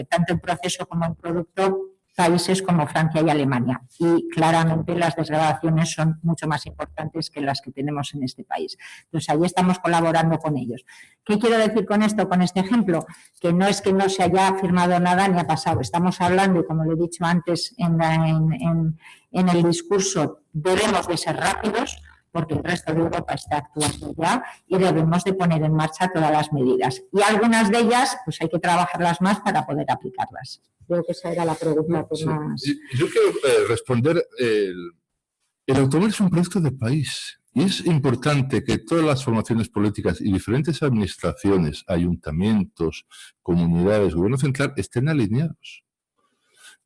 tanto en proceso como en producto, países como Francia y Alemania. Y claramente las desgravaciones son mucho más importantes que las que tenemos en este país. Entonces, ahí estamos colaborando con ellos. ¿Qué quiero decir con esto, con este ejemplo? Que no es que no se haya firmado nada ni ha pasado. Estamos hablando, y como lo he dicho antes en el discurso, debemos de ser rápidos, porque el resto de Europa está actuando ya y debemos de poner en marcha todas las medidas. Y algunas de ellas, pues hay que trabajarlas más para poder aplicarlas. Creo que esa era la pregunta que más... Yo quiero responder, el automóvil es un proyecto de país y es importante que todas las formaciones políticas y diferentes administraciones, ayuntamientos, comunidades, gobierno central, estén alineados.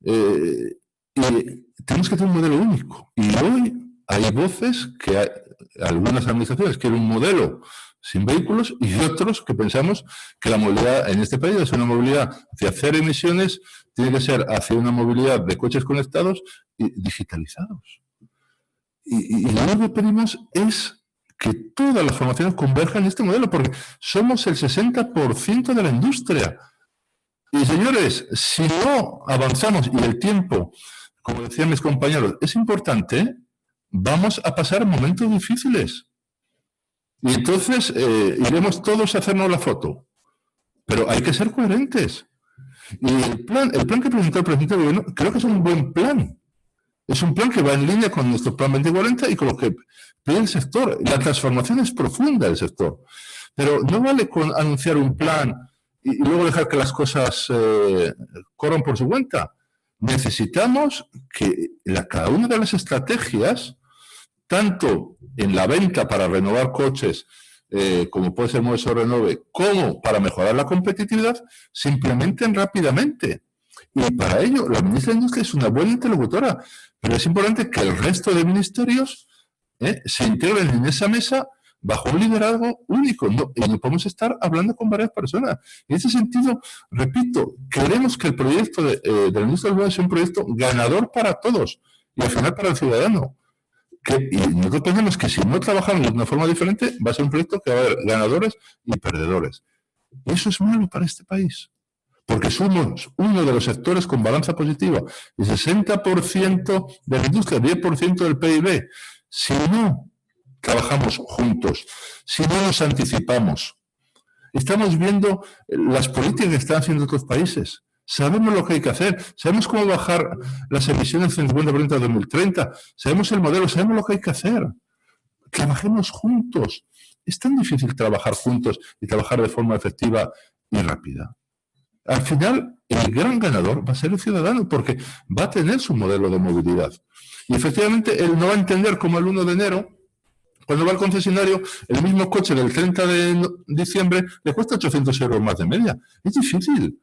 Y tenemos que tener un modelo único. Y hoy hay voces que algunas administraciones quieren un modelo sin vehículos y otros que pensamos que la movilidad en este país es una movilidad hacia cero emisiones, tiene que ser hacia una movilidad de coches conectados y digitalizados. Y lo único que pedimos es que todas las formaciones converjan en este modelo, porque somos el 60% de la industria. Y señores, si no avanzamos y el tiempo, como decían mis compañeros, es importante, vamos a pasar momentos difíciles. Y entonces iremos todos a hacernos la foto. Pero hay que ser coherentes. Y el plan que presentó el presidente del gobierno creo que es un buen plan. Es un plan que va en línea con nuestro plan 2040 y con lo que pide el sector. La transformación es profunda del sector. Pero no vale con anunciar un plan y luego dejar que las cosas corran por su cuenta. Necesitamos que cada una de las estrategias, tanto en la venta para renovar coches, como puede ser Modesto Renove, como para mejorar la competitividad, se implementen rápidamente. Y para ello, la ministra de Industria es una buena interlocutora, pero es importante que el resto de ministerios se integren en esa mesa bajo un liderazgo único. Y no podemos estar hablando con varias personas. En ese sentido, repito, queremos que el proyecto de la industria urbana sea un proyecto ganador para todos y al final para el ciudadano. Y nosotros pensamos que si no trabajamos de una forma diferente, va a ser un proyecto que va a haber ganadores y perdedores. Y eso es malo para este país, porque somos uno de los sectores con balanza positiva, el 60% de la industria, 10% del PIB. Si no trabajamos juntos, si no nos anticipamos, estamos viendo las políticas que están haciendo otros países. Sabemos lo que hay que hacer, sabemos cómo bajar las emisiones en 50% a 2030, sabemos el modelo, sabemos lo que hay que hacer. Trabajemos juntos. Es tan difícil trabajar juntos y trabajar de forma efectiva y rápida. Al final, el gran ganador va a ser el ciudadano, porque va a tener su modelo de movilidad. Y efectivamente, él no va a entender como el 1 de enero, cuando va al concesionario, el mismo coche del 30 de diciembre le cuesta 800 euros más de media. Es difícil.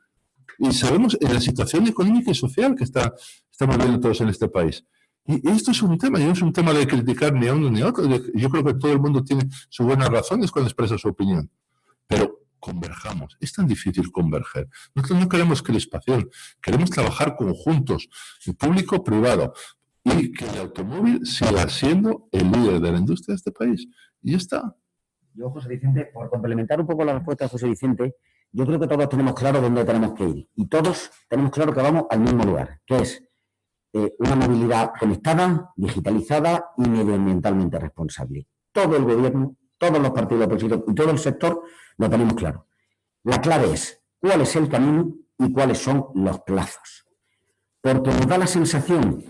Y sabemos en la situación económica y social que estamos viviendo todos en este país. Y esto es un tema, y no es un tema de criticar ni a uno ni a otro. Yo creo que todo el mundo tiene sus buenas razones cuando expresa su opinión. Pero converjamos. Es tan difícil converger. Nosotros no queremos crispación, queremos trabajar conjuntos, el público-privado, y que el automóvil siga siendo el líder de la industria de este país. Y ya está. Yo, José Vicente, por complementar un poco la respuesta de José Vicente, yo creo que todos tenemos claro dónde tenemos que ir. Y todos tenemos claro que vamos al mismo lugar, que es una movilidad conectada, digitalizada y medioambientalmente responsable. Todo el gobierno, todos los partidos opositos y todo el sector lo tenemos claro. La clave es cuál es el camino y cuáles son los plazos. Porque nos da la sensación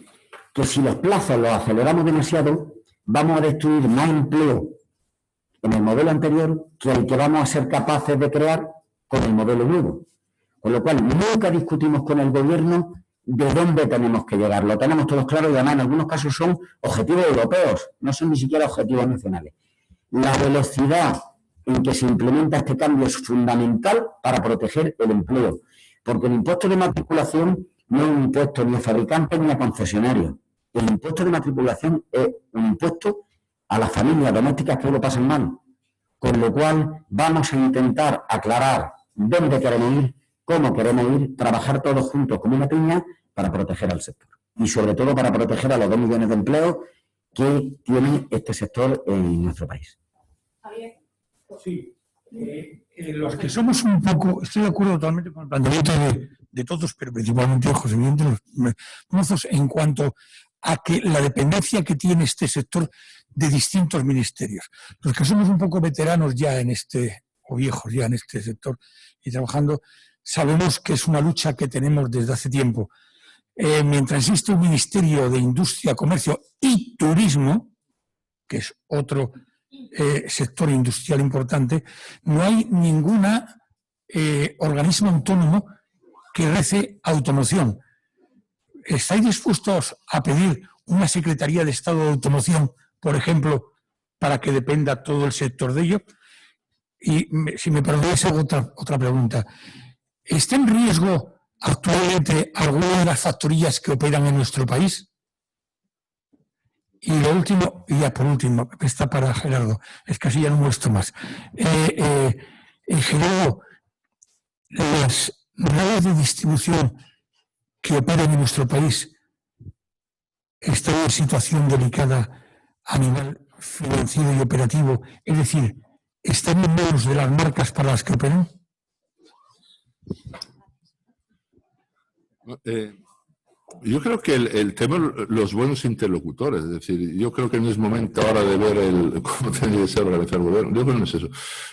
que si los plazos los aceleramos demasiado, vamos a destruir más empleo en el modelo anterior que el que vamos a ser capaces de crear con el modelo nuevo. Con lo cual, nunca discutimos con el gobierno de dónde tenemos que llegar. Lo tenemos todos claro y además en algunos casos son objetivos europeos, no son ni siquiera objetivos nacionales. La velocidad en que se implementa este cambio es fundamental para proteger el empleo, porque el impuesto de matriculación no es un impuesto ni a fabricantes ni a concesionarios. El impuesto de matriculación es un impuesto a las familias domésticas que lo pasan mal. Con lo cual vamos a intentar aclarar dónde queremos ir, cómo queremos ir, trabajar todos juntos como una piña para proteger al sector. Y sobre todo para proteger a los 2 millones de empleos que tiene este sector en nuestro país. Javier. Sí. Los que somos un poco, estoy de acuerdo totalmente con el planteamiento de todos, pero principalmente de José Vicente, los mozos, en cuanto a que la dependencia que tiene este sector de distintos ministerios. Los que somos un poco veteranos ya en este, o viejos ya en este sector y trabajando, sabemos que es una lucha que tenemos desde hace tiempo. Mientras existe un Ministerio de Industria, Comercio y Turismo, que es otro sector industrial importante, no hay ninguna organismo autónomo que rece automoción. ¿Estáis dispuestos a pedir una Secretaría de Estado de Automoción, por ejemplo, para que dependa todo el sector de ello? Y si me perdonáis otra pregunta. ¿Está en riesgo actualmente alguna de las factorías que operan en nuestro país? Y lo último, y ya por último, está para Gerardo, es que así ya no muestro más. Gerardo, las redes de distribución que operan en nuestro país están en situación delicada a nivel financiero y operativo, es decir, ¿están en manos de las marcas para las que operan? Yo creo que el tema, los buenos interlocutores, es decir, yo creo que no es momento ahora de ver cómo tiene que ser organizado el gobierno. Yo creo que no es eso.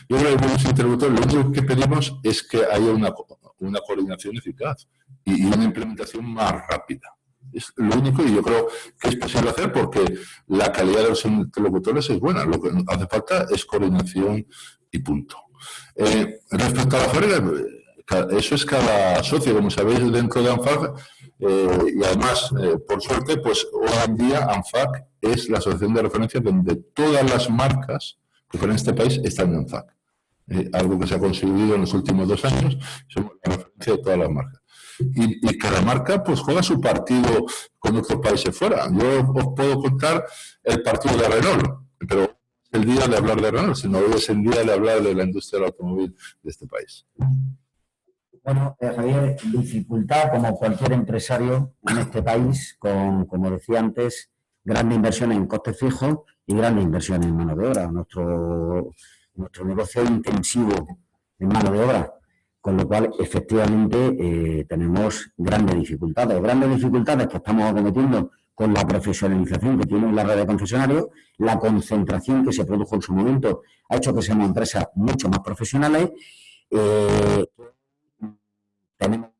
Yo creo que los buenos interlocutores, lo único que pedimos es que haya una coordinación eficaz y una implementación más rápida. Es lo único, y yo creo que es posible hacer porque la calidad de los interlocutores es buena. Lo que hace falta es coordinación y punto. Respecto a la fábrica, eso es cada socio, como sabéis, dentro de ANFAC. Y además, por suerte, pues hoy en día ANFAC es la asociación de referencia donde todas las marcas que fueron en este país están en ANFAC. Algo que se ha conseguido en los últimos 2 años, somos la referencia de todas las marcas. Y cada marca pues juega su partido con otros países fuera. Yo os puedo contar el partido de Renault, pero no es el día de hablar de Renault, sino hoy es el día de hablar de la industria del automóvil de este país. Bueno, Javier, dificultad como cualquier empresario en este país, con, como decía antes, grandes inversiones en costes fijos y grandes inversiones en mano de obra. Nuestro negocio es intensivo en mano de obra, con lo cual efectivamente tenemos grandes dificultades que estamos acometiendo con la profesionalización que tiene la red de concesionarios. La concentración que se produjo en su momento ha hecho que seamos empresas mucho más profesionales. Tenemos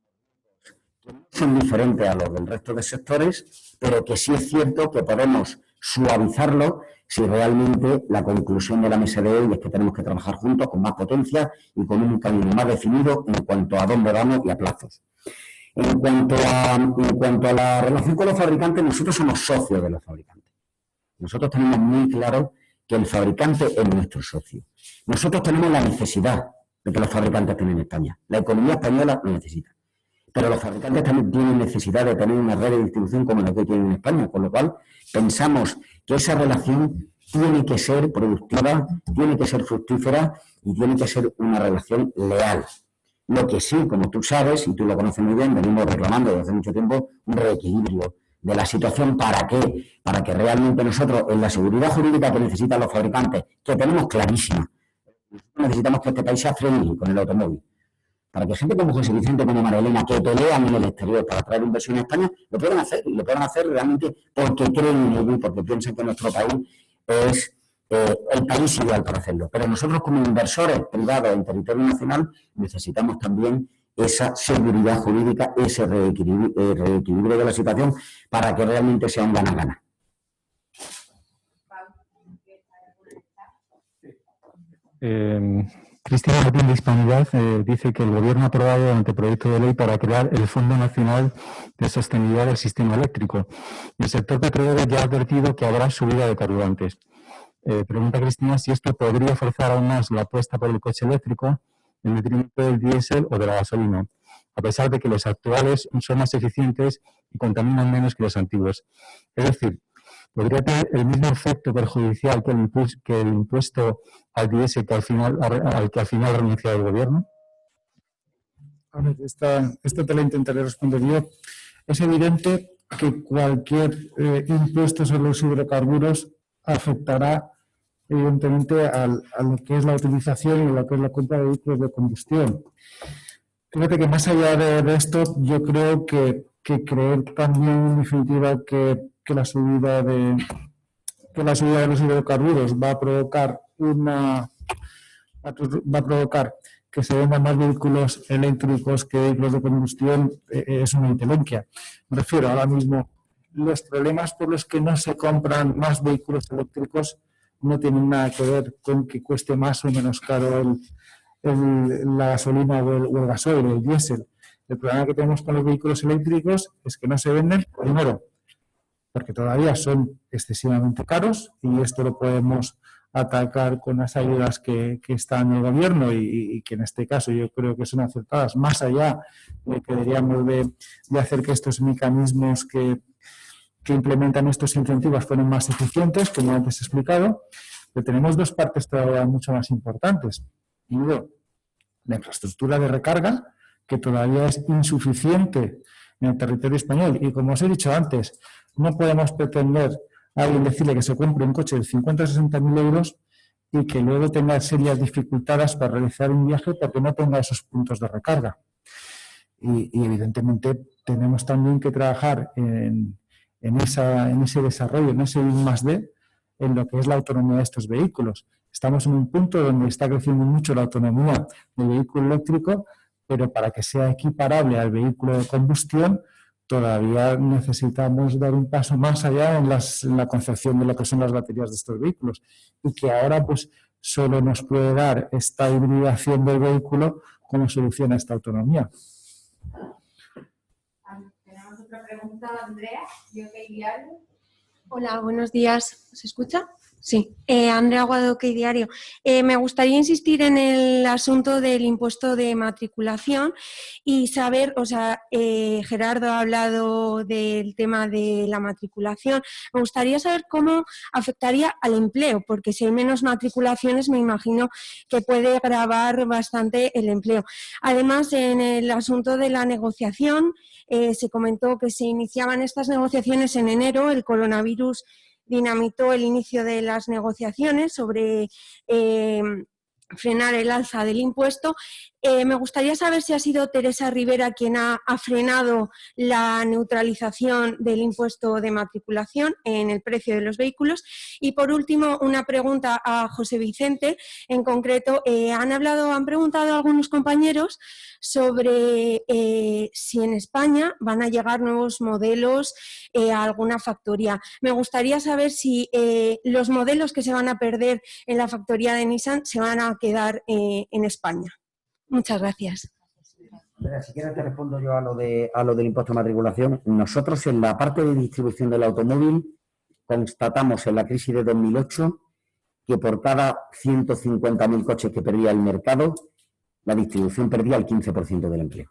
que no son diferentes a los del resto de sectores, pero que sí es cierto que podemos suavizarlo si realmente la conclusión de la mesa de hoy es que tenemos que trabajar juntos con más potencia y con un camino más definido en cuanto a dónde vamos y a plazos. En cuanto a la relación con los fabricantes, nosotros somos socios de los fabricantes. Nosotros tenemos muy claro que el fabricante es nuestro socio. Nosotros tenemos la necesidad de que los fabricantes estén en España. La economía española lo necesita. Pero los fabricantes también tienen necesidad de tener una red de distribución como la que tienen en España, con lo cual pensamos que esa relación tiene que ser productiva, tiene que ser fructífera y tiene que ser una relación leal. Lo que sí, como tú sabes, y tú lo conoces muy bien, venimos reclamando desde hace mucho tiempo un reequilibrio de la situación. ¿Para qué? Para que realmente nosotros, en la seguridad jurídica que necesitan los fabricantes, que tenemos clarísima, necesitamos que este país sea friendly con el automóvil. Para que gente como José Vicente, como María Elena, que pelean en el exterior para traer inversión a España, lo puedan hacer. Y lo puedan hacer realmente porque creen en ello y porque piensan que nuestro país es el país ideal para hacerlo. Pero nosotros, como inversores privados en territorio nacional, necesitamos también esa seguridad jurídica, ese reequilibrio de la situación para que realmente sea un gana-gana. Cristina Martín de Hispanidad dice que el Gobierno ha aprobado el anteproyecto de ley para crear el Fondo Nacional de Sostenibilidad del Sistema Eléctrico. El sector petrolero ya ha advertido que habrá subida de carburantes. Pregunta Cristina si esto podría forzar aún más la apuesta por el coche eléctrico en detrimento del diésel o de la gasolina, a pesar de que los actuales son más eficientes y contaminan menos que los antiguos. Es decir, ¿podría tener el mismo efecto perjudicial que el impuesto al diésel al que al final ha renunciado el Gobierno? A ver, esta te la intentaré responder yo. Es evidente que cualquier impuesto sobre los hidrocarburos afectará evidentemente a lo que es la utilización y a lo que es la compra de vehículos de combustión. Fíjate que más allá de esto, yo creo que creer también en definitiva que la subida de los hidrocarburos va a provocar que se vendan más vehículos eléctricos que vehículos de combustión es una intelequia. Me refiero ahora mismo, los problemas por los que no se compran más vehículos eléctricos no tienen nada que ver con que cueste más o menos caro la gasolina o el gasoil, el diésel. El problema que tenemos con los vehículos eléctricos es que no se venden, primero, porque todavía son excesivamente caros, y esto lo podemos atacar con las ayudas que están en el Gobierno y que en este caso yo creo que son acertadas, más allá de que deberíamos de hacer que estos mecanismos que implementan estos incentivos fueran más eficientes, como antes he explicado. Pero tenemos dos partes todavía mucho más importantes. Primero, la infraestructura de recarga, que todavía es insuficiente en el territorio español, y como os he dicho antes, no podemos pretender a alguien decirle que se compre un coche de 50 o 60 mil euros y que luego tenga serias dificultades para realizar un viaje porque no tenga esos puntos de recarga. Y evidentemente tenemos también que trabajar en ese desarrollo, en ese I+D, en lo que es la autonomía de estos vehículos. Estamos en un punto donde está creciendo mucho la autonomía del vehículo eléctrico, pero para que sea equiparable al vehículo de combustión, todavía necesitamos dar un paso más allá en la concepción de lo que son las baterías de estos vehículos, y que ahora pues solo nos puede dar esta hibridación del vehículo como solución a esta autonomía. Tenemos otra pregunta, Andrea, de OK Diario. Hola, buenos días. ¿Se escucha? Sí, Andrea Aguado de OK Diario. Me gustaría insistir en el asunto del impuesto de matriculación y saber, Gerardo ha hablado del tema de la matriculación. Me gustaría saber cómo afectaría al empleo, porque si hay menos matriculaciones me imagino que puede agravar bastante el empleo. Además, en el asunto de la negociación, se comentó que se iniciaban estas negociaciones en enero. El coronavirus dinamitó el inicio de las negociaciones sobre frenar el alza del impuesto. Me gustaría saber si ha sido Teresa Rivera quien ha frenado la neutralización del impuesto de matriculación en el precio de los vehículos. Y por último, una pregunta a José Vicente. En concreto, han preguntado algunos compañeros sobre si en España van a llegar nuevos modelos a alguna factoría. Me gustaría saber si los modelos que se van a perder en la factoría de Nissan se van a quedar en España. Muchas gracias. Si quieres te respondo yo a lo del impuesto de matriculación. Nosotros en la parte de distribución del automóvil constatamos en la crisis de 2008 que por cada 150.000 coches que perdía el mercado, la distribución perdía el 15% del empleo.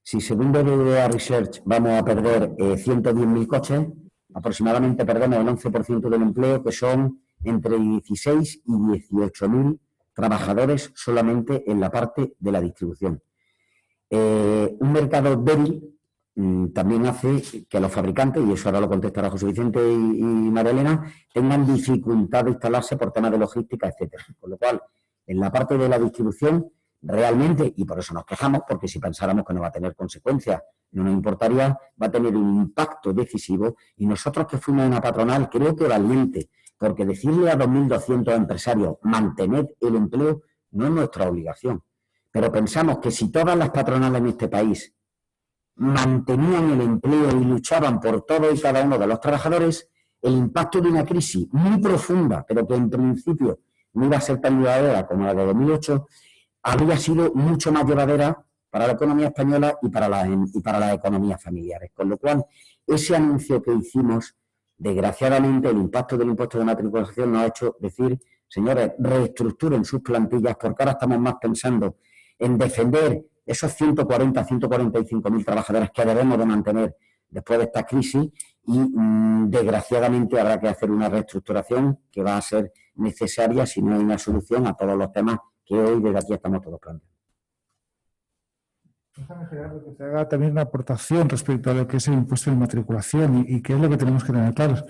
Si según BBVA Research vamos a perder 110.000 coches, aproximadamente perdemos el 11% del empleo, que son entre 16 y 18.000 trabajadores solamente en la parte de la distribución. Un mercado débil también hace que los fabricantes, y eso ahora lo contestará José Vicente y María Elena, tengan dificultad de instalarse por temas de logística, etcétera. Con lo cual, en la parte de la distribución, realmente, y por eso nos quejamos, porque si pensáramos que no va a tener consecuencias, no nos importaría, va a tener un impacto decisivo, y nosotros que fuimos una patronal, creo que valiente, porque decirle a 2.200 empresarios mantener el empleo no es nuestra obligación. Pero pensamos que si todas las patronales en este país mantenían el empleo y luchaban por todo y cada uno de los trabajadores, el impacto de una crisis muy profunda, pero que en principio no iba a ser tan duradera como la de 2008, habría sido mucho más llevadera para la economía española y para las economías familiares. Con lo cual, ese anuncio que hicimos, desgraciadamente, el impacto del impuesto de matriculación nos ha hecho decir, señores, reestructuren sus plantillas, porque ahora estamos más pensando en defender esos 140, 145.000 trabajadores que debemos de mantener después de esta crisis y, desgraciadamente, habrá que hacer una reestructuración que va a ser necesaria si no hay una solución a todos los temas que hoy desde aquí estamos todos planteando. Déjame, Gerardo, que te haga también una aportación respecto a lo que es el impuesto de matriculación y qué es lo que tenemos que tener claro.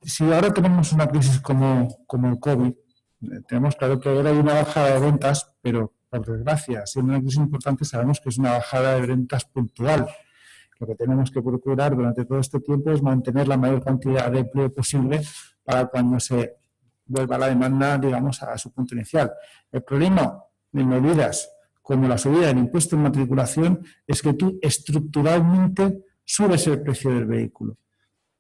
Si ahora tenemos una crisis como el COVID, tenemos claro que ahora hay una bajada de ventas, pero por desgracia, siendo una crisis importante, sabemos que es una bajada de ventas puntual. Lo que tenemos que procurar durante todo este tiempo es mantener la mayor cantidad de empleo posible para cuando se vuelva la demanda, digamos, a su punto inicial. El problema de medidas como la subida del impuesto en matriculación es que tú estructuralmente subes el precio del vehículo.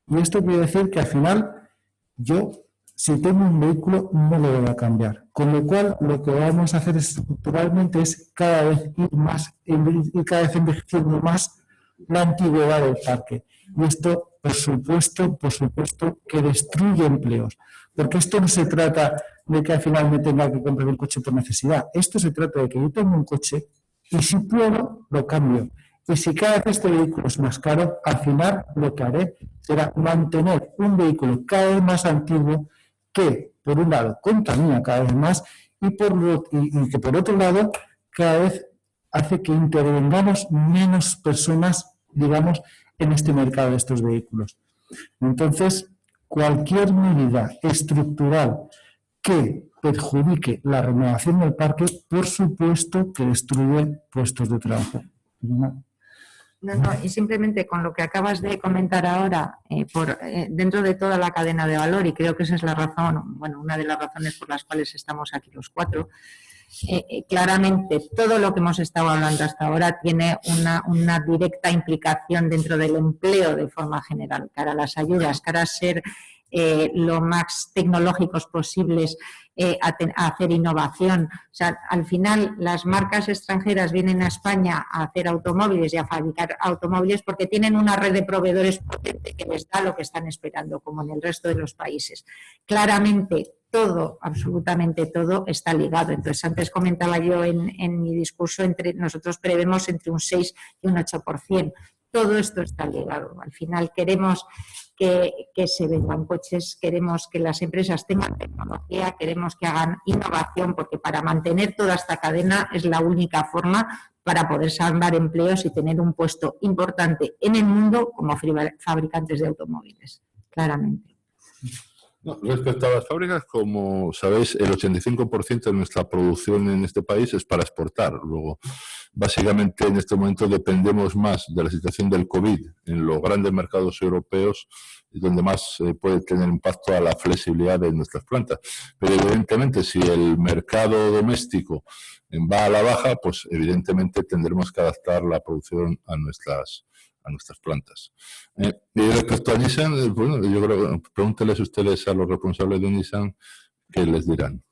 Y esto quiere decir que al final yo, si tengo un vehículo, no lo voy a cambiar. Con lo cual, lo que vamos a hacer estructuralmente es cada vez ir más y cada vez envejeciendo más la antigüedad del parque. Y esto, por supuesto, que destruye empleos. Porque esto no se trata de que al final me tenga que comprar un coche por necesidad. Esto se trata de que yo tengo un coche y si puedo, lo cambio. Y si cada vez este vehículo es más caro, al final lo que haré será mantener un vehículo cada vez más antiguo que, por un lado, contamina cada vez más y que, por otro lado, cada vez hace que intervengamos menos personas, digamos, en este mercado de estos vehículos. Entonces, cualquier medida estructural que perjudique la renovación del parque, por supuesto que destruye puestos de trabajo. No, y simplemente con lo que acabas de comentar ahora, dentro de toda la cadena de valor, y creo que esa es la razón, bueno, una de las razones por las cuales estamos aquí los cuatro, claramente todo lo que hemos estado hablando hasta ahora tiene una directa implicación dentro del empleo de forma general, cara a las ayudas, cara a ser lo más tecnológicos posibles, a hacer innovación. O sea, al final las marcas extranjeras vienen a España a hacer automóviles y a fabricar automóviles porque tienen una red de proveedores potente que les da lo que están esperando, como en el resto de los países. Claramente todo, absolutamente todo está ligado. Entonces, antes comentaba yo en mi discurso, nosotros prevemos entre un 6 y un 8%. Todo esto está ligado. Al final queremos que se vendan coches, queremos que las empresas tengan tecnología, queremos que hagan innovación, porque para mantener toda esta cadena es la única forma para poder salvar empleos y tener un puesto importante en el mundo como fabricantes de automóviles, claramente. No, respecto a las fábricas, como sabéis, el 85% de nuestra producción en este país es para exportar. Luego, básicamente, en este momento dependemos más de la situación del COVID en los grandes mercados europeos, donde más puede tener impacto a la flexibilidad de nuestras plantas. Pero, evidentemente, si el mercado doméstico va a la baja, pues, evidentemente, tendremos que adaptar la producción a nuestras plantas. Y respecto a Nissan, bueno, yo creo, pregúntenles ustedes a los responsables de Nissan qué les dirán.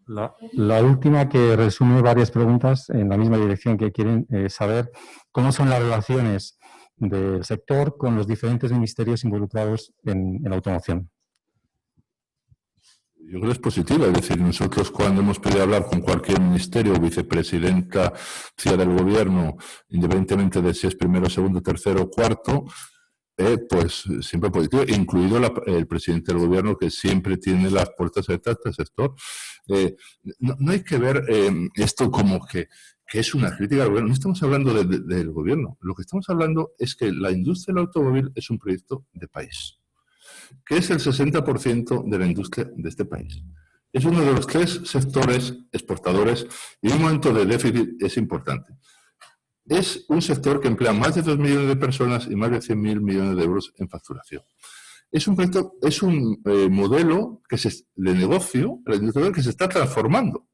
La última, que resume varias preguntas en la misma dirección, que quieren saber cómo son las relaciones del sector con los diferentes ministerios involucrados en la automoción. Yo creo que es positiva, es decir, nosotros cuando hemos podido hablar con cualquier ministerio, vicepresidenta del gobierno, independientemente de si es primero, segundo, tercero o cuarto, pues siempre positivo, incluido el presidente del gobierno, que siempre tiene las puertas abiertas al sector. No hay que ver esto como que es una crítica al gobierno. No estamos hablando del gobierno. Lo que estamos hablando es que la industria del automóvil es un proyecto de país, que es el 60% de la industria de este país. Es uno de los 3 sectores exportadores y en un momento de déficit es importante. Es un sector que emplea más de 2 millones de personas y más de 100.000 millones de euros en facturación. Es un modelo de negocio que se está transformando.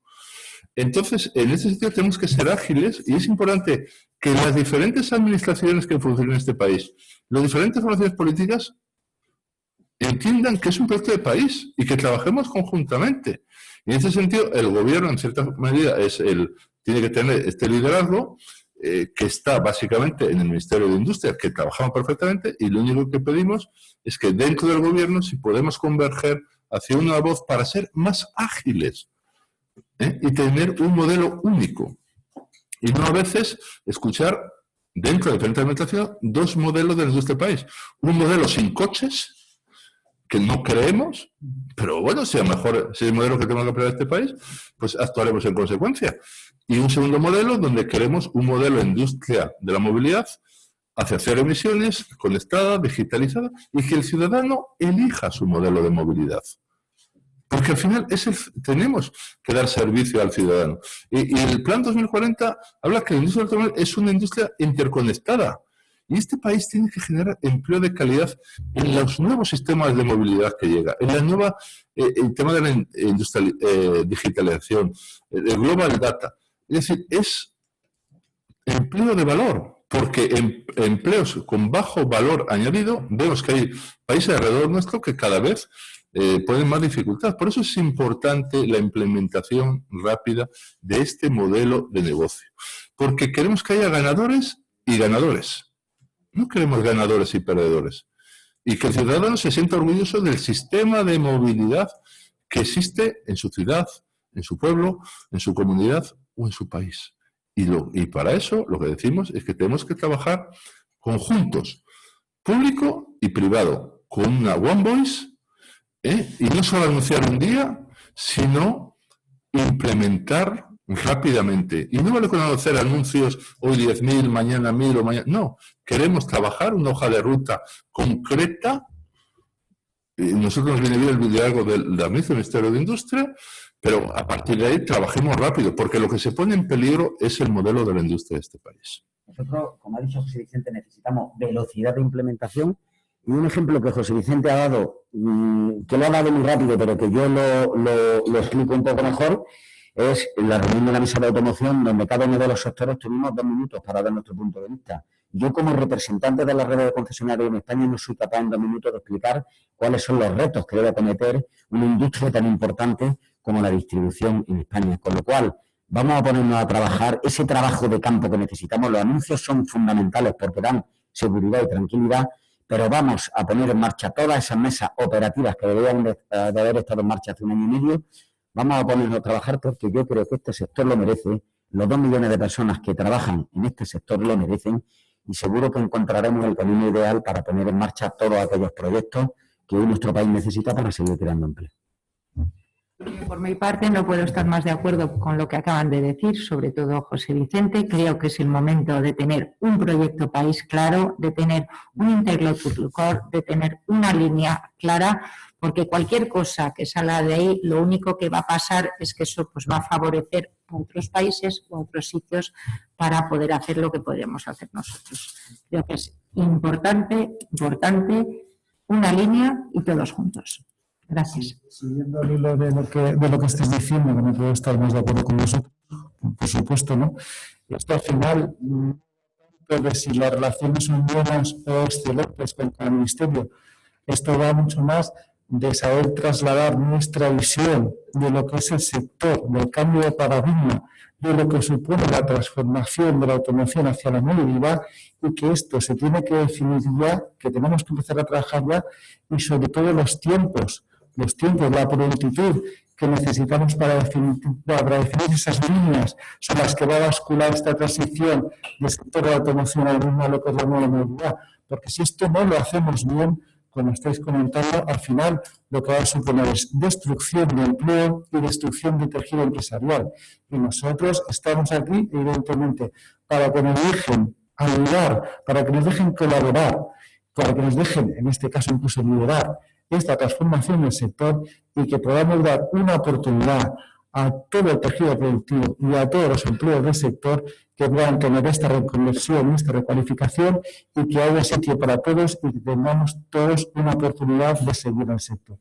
Entonces, en ese sentido tenemos que ser ágiles y es importante que las diferentes administraciones que funcionan en este país, las diferentes formaciones políticas, entiendan que es un proyecto de país y que trabajemos conjuntamente. Y en ese sentido, el gobierno, en cierta medida, tiene que tener este liderazgo que está básicamente en el Ministerio de Industria, que trabajamos perfectamente, y lo único que pedimos es que dentro del gobierno, si podemos converger hacia una voz para ser más ágiles y tener un modelo único. Y no a veces escuchar dentro de diferentes administraciones dos modelos de nuestro país. Un modelo sin coches, que no creemos, pero bueno, si a lo mejor es el modelo que tenemos que aplicar este país, pues actuaremos en consecuencia. Y un segundo modelo donde queremos un modelo de industria de la movilidad hacia cero emisiones, conectada, digitalizada, y que el ciudadano elija su modelo de movilidad. Porque al final tenemos que dar servicio al ciudadano. Y el Plan 2040 habla que la industria automóvil es una industria interconectada. Y este país tiene que generar empleo de calidad en los nuevos sistemas de movilidad que llega, en la nueva, el tema de la digitalización, el Global Data. Es decir, es empleo de valor, porque empleos con bajo valor añadido, vemos que hay países alrededor nuestro que cada vez ponen más dificultad. Por eso es importante la implementación rápida de este modelo de negocio, porque queremos que haya ganadores y ganadores. No queremos ganadores y perdedores. Y que el ciudadano se sienta orgulloso del sistema de movilidad que existe en su ciudad, en su pueblo, en su comunidad o en su país. Y para eso lo que decimos es que tenemos que trabajar conjuntos, público y privado, con una One Voice, y no solo anunciar un día, sino implementar rápidamente. Y no vale con hacer anuncios hoy 10.000, mañana 1.000 o mañana. No, queremos trabajar una hoja de ruta concreta. Y nosotros nos viene bien el liderazgo del Ministerio de Industria, pero a partir de ahí trabajemos rápido, porque lo que se pone en peligro es el modelo de la industria de este país. Nosotros, como ha dicho José Vicente, necesitamos velocidad de implementación. Y un ejemplo que José Vicente ha dado, que lo ha dado muy rápido, pero que yo lo explico un poco mejor, es la reunión de la mesa de automoción, donde cada uno de los sectores tuvimos 2 minutos para dar nuestro punto de vista. Yo, como representante de la red de concesionarios en España, no soy capaz en 2 minutos de explicar cuáles son los retos que debe acometer una industria tan importante como la distribución en España. Con lo cual, vamos a ponernos a trabajar ese trabajo de campo que necesitamos. Los anuncios son fundamentales porque dan seguridad y tranquilidad, pero vamos a poner en marcha todas esas mesas operativas que deberían de haber estado en marcha hace 1 año y medio. Vamos a ponernos a trabajar porque yo creo que este sector lo merece, los 2 millones de personas que trabajan en este sector lo merecen, y seguro que encontraremos el camino ideal para poner en marcha todos aquellos proyectos que hoy nuestro país necesita para seguir creando empleo. Por mi parte, no puedo estar más de acuerdo con lo que acaban de decir, sobre todo José Vicente. Creo que es el momento de tener un proyecto país claro, de tener un interlocutor, de tener una línea clara, porque cualquier cosa que salga de ahí, lo único que va a pasar es que eso pues va a favorecer a otros países o a otros sitios para poder hacer lo que podríamos hacer nosotros. Creo que es importante, una línea y todos juntos. Gracias. Siguiendo el hilo de lo que estés diciendo, que no puedo estar más de acuerdo con vosotros, por supuesto, ¿no? Esto al final, de si las relaciones son buenas o excelentes con el Ministerio, esto va mucho más de saber trasladar nuestra visión de lo que es el sector, del cambio de paradigma, de lo que supone la transformación de la automoción hacia la movilidad, y que esto se tiene que definir ya, que tenemos que empezar a trabajar ya, y sobre todo los tiempos, la prontitud que necesitamos para definir esas líneas sobre las que va a bascular esta transición del sector de la automoción a lo que es la nueva movilidad. Porque si esto no lo hacemos bien, como estáis comentando, al final lo que va a suponer es destrucción de empleo y destrucción de tejido empresarial. Y nosotros estamos aquí, evidentemente, para que nos dejen ayudar, para que nos dejen colaborar, para que nos dejen, en este caso, incluso liderar esta transformación del sector, y que podamos dar una oportunidad a todo el tejido productivo y a todos los empleos del sector que puedan tener esta reconversión, esta recualificación, y que haya sitio para todos y que tengamos todos una oportunidad de seguir en el sector.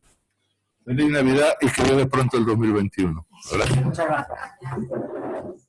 Feliz Navidad y que llegue pronto el 2021. Gracias. Muchas gracias.